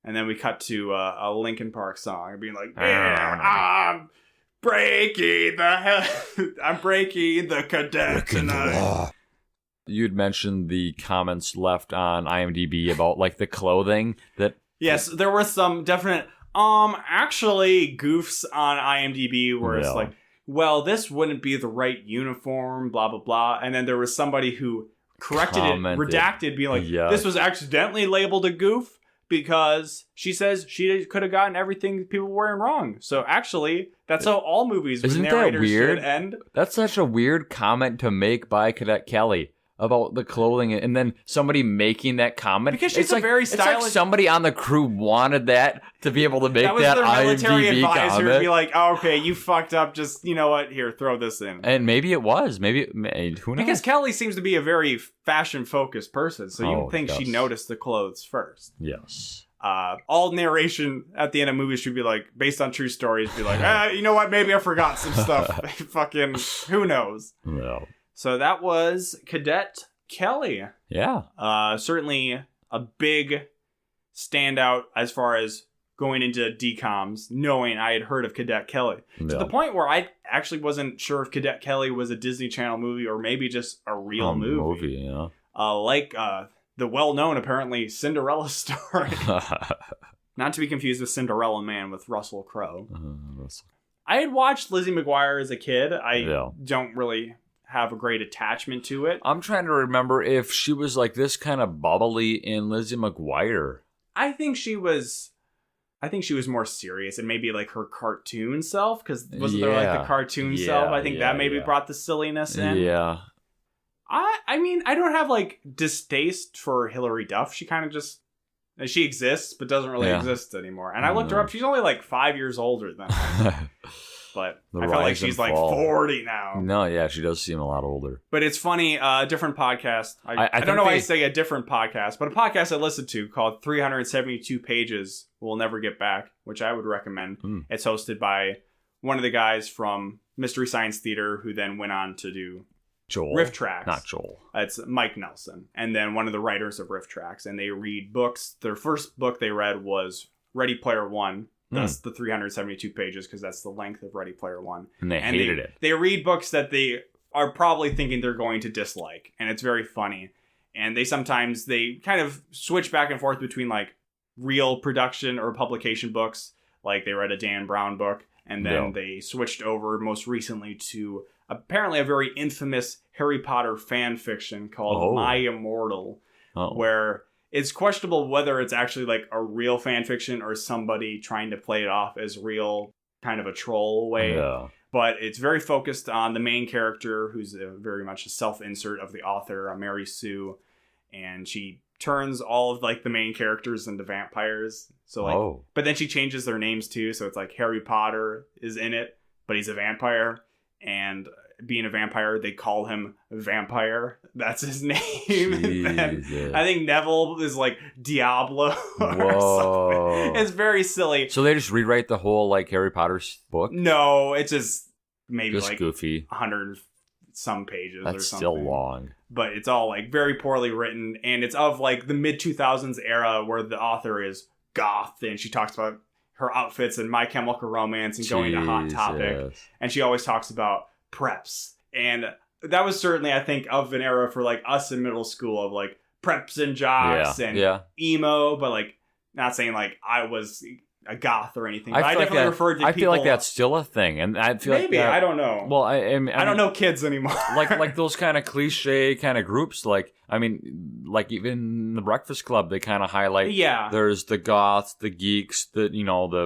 And then we cut to a Linkin Park song, being like, I'm breaking the cadet tonight. You'd mentioned the comments left on IMDb about like the clothing that. Yes, there were some definite, actually goofs on IMDb where it's like, well, this wouldn't be the right uniform, blah, blah, blah. And then there was somebody who corrected it, redacted, being like, this was accidentally labeled a goof because she says she could have gotten everything people were wearing wrong. So actually, that's how all movies with narrators should end. That's such a weird comment to make by Cadet Kelly about the clothing, and then somebody making that comment. Because she's very stylish. It's like somebody on the crew wanted that to be able to make that was their military IMDb advisor comment. To be like, oh, okay, you fucked up. Just, you know what? Here, throw this in. And maybe it was. Maybe, who knows? Because Kelly seems to be a very fashion-focused person, so you would think she noticed the clothes first. Yes. All narration at the end of movies should be like, based on true stories, be like, you know what? Maybe I forgot some stuff. Fucking, who knows? No. So that was Cadet Kelly. Yeah. Certainly a big standout as far as going into DCOMs, knowing I had heard of Cadet Kelly. Yeah. To the point where I actually wasn't sure if Cadet Kelly was a Disney Channel movie or maybe just a real movie. Yeah. Like the well-known, apparently, Cinderella story. Not to be confused with Cinderella Man with Russell Crowe. I had watched Lizzie McGuire as a kid. I don't really have a great attachment to it. I'm trying to remember if she was like this kind of bubbly in Lizzie McGuire. I think she was more serious and maybe like her cartoon self, because wasn't there like the cartoon self? I think that maybe brought the silliness in. Yeah. I mean, I don't have like distaste for Hilary Duff. She kind of just, she exists, but doesn't really exist anymore. And I looked her up. She's only like 5 years older than I. But I feel like she's like 40 now. No, yeah, she does seem a lot older. But it's funny, different podcast. I don't know why I say a different podcast, but a podcast I listened to called 372 Pages We'll Never Get Back, which I would recommend. It's hosted by one of the guys from Mystery Science Theater, who then went on to do Riff Tracks. Not Joel. It's Mike Nelson. And then one of the writers of Riff Tracks. And they read books. Their first book they read was Ready Player One. That's the 372 pages, because that's the length of Ready Player One. And they hated it. They read books that they are probably thinking they're going to dislike. And it's very funny. And they kind of switch back and forth between like real production or publication books. Like they read a Dan Brown book. And then they switched over most recently to apparently a very infamous Harry Potter fan fiction called My Immortal. Where it's questionable whether it's actually like a real fan fiction or somebody trying to play it off as real, kind of a troll way. Yeah. But it's very focused on the main character, who's very much a self-insert of the author, Mary Sue. And she turns all of like the main characters into vampires. So like, but then she changes their names too. So it's like Harry Potter is in it, but he's a vampire. And being a vampire, they call him Vampire. That's his name. And I think Neville is like Diablo or something. It's very silly. So they just rewrite the whole like Harry Potter's book? No, it's just maybe just like goofy. 100 some pages or something. That's still long. But it's all like very poorly written, and it's of like the mid-2000s era where the author is goth, and she talks about her outfits and My Chemical Romance and going to Hot Topic. And she always talks about preps. And that was certainly, I think, of an era for like us in middle school of like preps and jocks and emo, but like not saying like I was a goth or anything. But I definitely referred to people. I feel like that's still a thing, and I feel maybe like I don't know. Well, I don't know kids anymore. like those kind of cliche kind of groups. Like like even the Breakfast Club, they kind of highlight. Yeah. There's the goths, the geeks, the.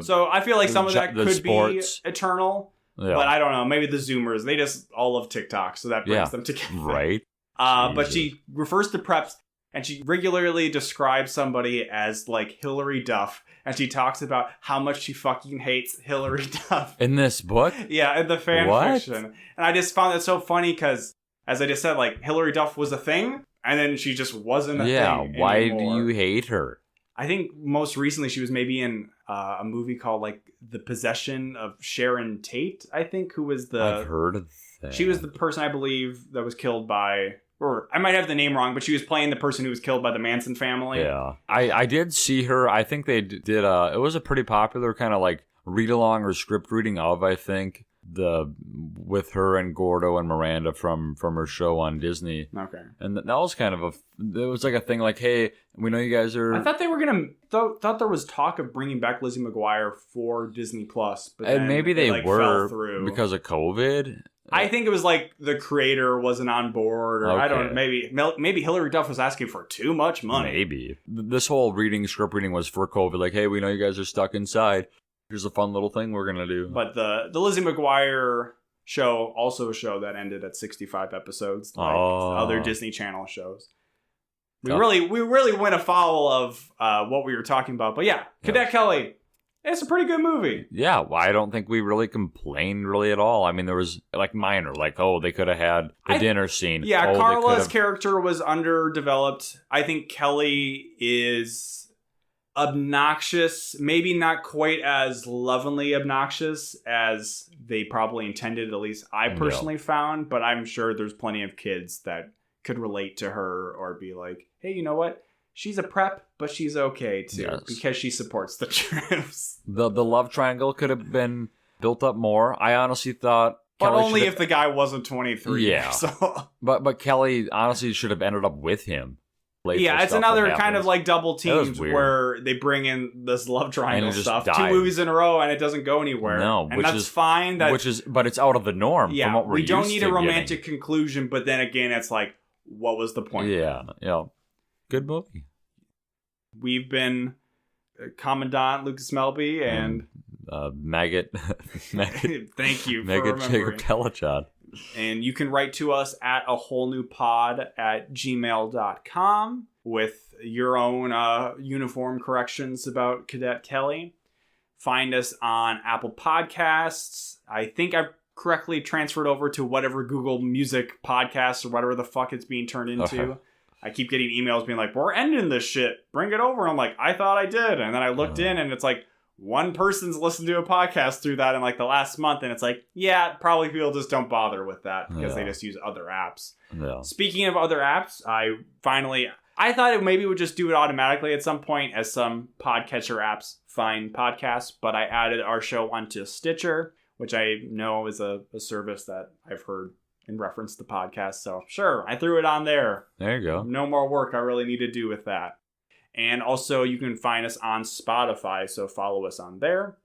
So I feel like some of that could sports. be eternal, but I don't know. Maybe the Zoomers, they just all love TikTok, so that brings them together. Right. But she refers to preps, and she regularly describes somebody as like Hilary Duff. And she talks about how much she fucking hates Hilary Duff. In this book? Yeah, in the fan fiction. And I just found that so funny because, as I just said, like, Hilary Duff was a thing, and then she just wasn't a thing anymore. Why do you hate her? I think most recently she was maybe in a movie called, like, The Possession of Sharon Tate, I think, who was the... I've heard of that. She was the person, I believe, that was killed by... Or I might have the name wrong, but she was playing the person who was killed by the Manson family. Yeah. I did see her. I think they did it was a pretty popular kind of like read along or script reading of, I think, with her and Gordo and Miranda from her show on Disney. Okay. And that was kind of it was like a thing like, hey, we know you guys are... I thought they were going to... thought there was talk of bringing back Lizzie McGuire for Disney+. But and maybe they like, were fell through. Because of COVID. I think it was like the creator wasn't on board, or I don't know, maybe Hilary Duff was asking for too much money. Maybe. This whole script reading was for COVID. Like, hey, we know you guys are stuck inside. Here's a fun little thing we're going to do. But the Lizzie McGuire show, also a show that ended at 65 episodes, like other Disney Channel shows. We really went afoul of what we were talking about. But yeah, Cadet Kelly. It's a pretty good movie. Yeah, well, I don't think we really complained really at all. I mean, there was like minor, like, they could have had the dinner scene. Yeah, Carla's character was underdeveloped. I think Kelly is obnoxious, maybe not quite as lovingly obnoxious as they probably intended, at least I personally found, but I'm sure there's plenty of kids that could relate to her or be like, hey, you know what? She's a prep, but she's okay, too, because she supports the troops. The love triangle could have been built up more. I honestly thought... But Kelly only if the guy wasn't 23. Yeah. So. But Kelly honestly should have ended up with him. Yeah, it's another kind of like double teams where they bring in this love triangle stuff. 2 movies in a row, and it doesn't go anywhere. No, and that's fine. But it's out of the norm from what we're used to. We don't need a romantic conclusion, but then again, it's like, what was the point? Yeah. Good movie. We've been Commandant Lucas Melby and Maggot. Thank you Maggot for remembering. Pelachon. And you can write to us at awholenewpod@gmail.com with your own uniform corrections about Cadet Kelly. Find us on Apple Podcasts. I think I've correctly transferred over to whatever Google Music podcast or whatever the fuck it's being turned into. I keep getting emails being like, we're ending this shit. Bring it over. And I'm like, I thought I did. And then I looked in and it's like, one person's listened to a podcast through that in like the last month. And it's like, yeah, probably people just don't bother with that because they just use other apps. Yeah. Speaking of other apps, I thought it maybe would just do it automatically at some point as some podcatcher apps find podcasts. But I added our show onto Stitcher, which I know is a service that I've heard in reference to the podcast. So sure, I threw it on there. There you go. No more work I really need to do with that. And also you can find us on Spotify, so follow us on there.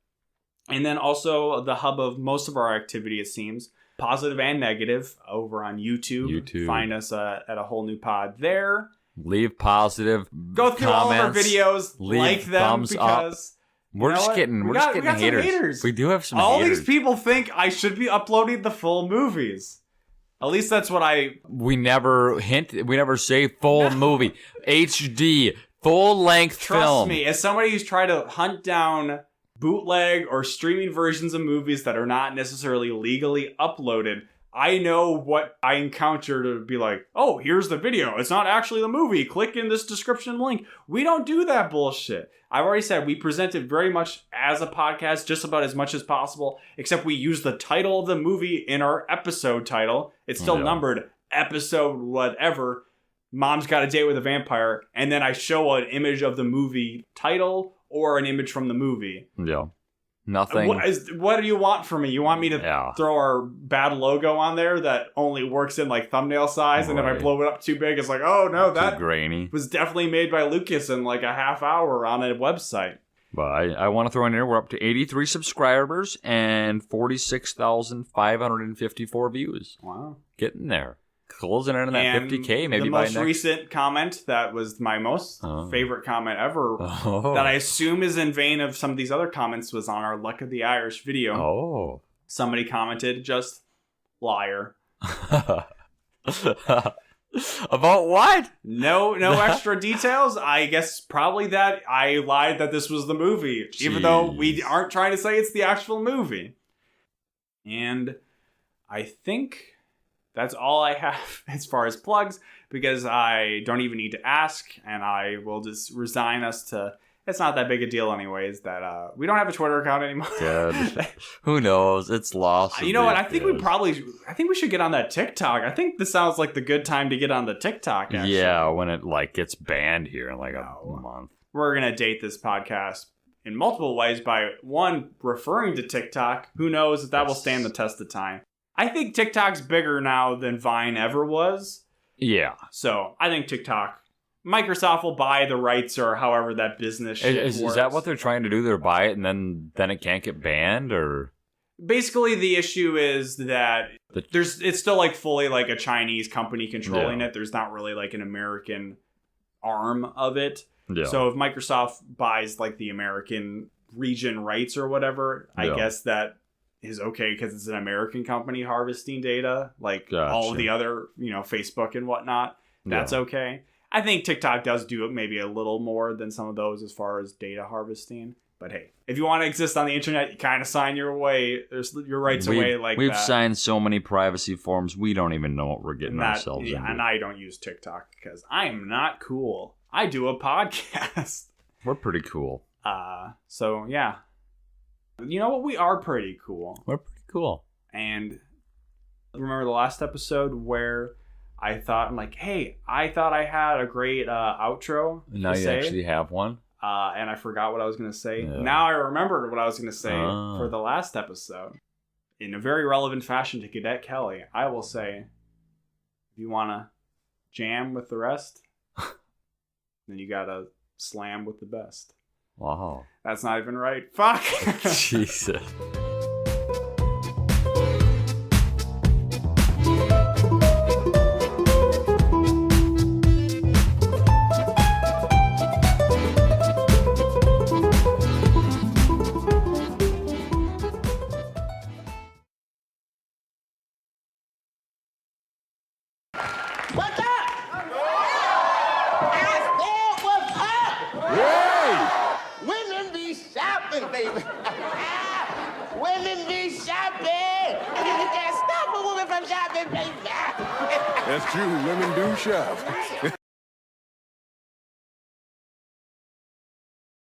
And then also the hub of most of our activity, it seems, positive and negative, over on YouTube. Find us at A Whole New Pod there. Leave positive Go through comments, all of our videos, like them, because... Up. We're just getting haters. We do have some all haters. These people think I should be uploading the full movies. At least that's what We never say full movie. HD, full-length film. Trust me, as somebody who's tried to hunt down bootleg or streaming versions of movies that are not necessarily legally uploaded, I know what I encounter to be like, oh, here's the video. It's not actually the movie. Click in this description link. We don't do that bullshit. I've already said we present it very much as a podcast, just about as much as possible, except we use the title of the movie in our episode title. It's still numbered episode whatever. Mom's Got a Date with a Vampire. And then I show an image of the movie title or an image from the movie. Yeah. Nothing. What do you want from me? You want me to throw our bad logo on there that only works in like thumbnail size, and if I blow it up too big, it's like, oh no, that grainy. Was definitely made by Lucas in like a half hour on a website. But I want to throw in here, we're up to 83 subscribers and 46,554 views. Wow. Getting there. Closing in on that and 50K maybe the by most recent comment that was my most favorite comment ever that I assume is in vein of some of these other comments was on our Luck of the Irish video. Oh. Somebody commented just liar. About what? No extra details. I guess probably that I lied that this was the movie, even though we aren't trying to say it's the actual movie. And I think that's all I have as far as plugs, because I don't even need to ask, and I will just resign us to, it's not that big a deal anyways, that we don't have a Twitter account anymore. Good. Who knows? It's lost. You know what? I think we should get on that TikTok. I think this sounds like the good time to get on the TikTok, actually. Yeah, when it gets banned here in like a month. We're going to date this podcast in multiple ways by, one, referring to TikTok. Who knows if that will stand the test of time. I think TikTok's bigger now than Vine ever was. Yeah. So I think TikTok, Microsoft will buy the rights or however that business works. Is that what they're trying to do? They're buy it and then it can't get banned, or? Basically, the issue is that it's still like fully like a Chinese company controlling it. There's not really like an American arm of it. Yeah. So if Microsoft buys like the American region rights or whatever, I guess that is okay because it's an American company harvesting data, like all of the other, Facebook and whatnot. That's okay. I think TikTok does do maybe a little more than some of those as far as data harvesting. But hey, if you want to exist on the internet, you kind of sign your rights away like that. We've signed so many privacy forms, we don't even know what we're getting ourselves into. And I don't use TikTok because I am not cool. I do a podcast. We're pretty cool. So yeah. You know what? We are pretty cool. We're pretty cool. And remember the last episode where I thought, hey, I thought I had a great outro. Now you actually have one? And I forgot what I was going to say. Yeah. Now I remembered what I was going to say for the last episode. In a very relevant fashion to Cadet Kelly, I will say, if you want to jam with the rest, then you got to slam with the best. Wow. That's not even right. Fuck. Jesus. What's up? I said, what's up? Hey! Women be shopping, baby. Women be shopping. You can't stop a woman from shopping, baby. That's true. Women do shop.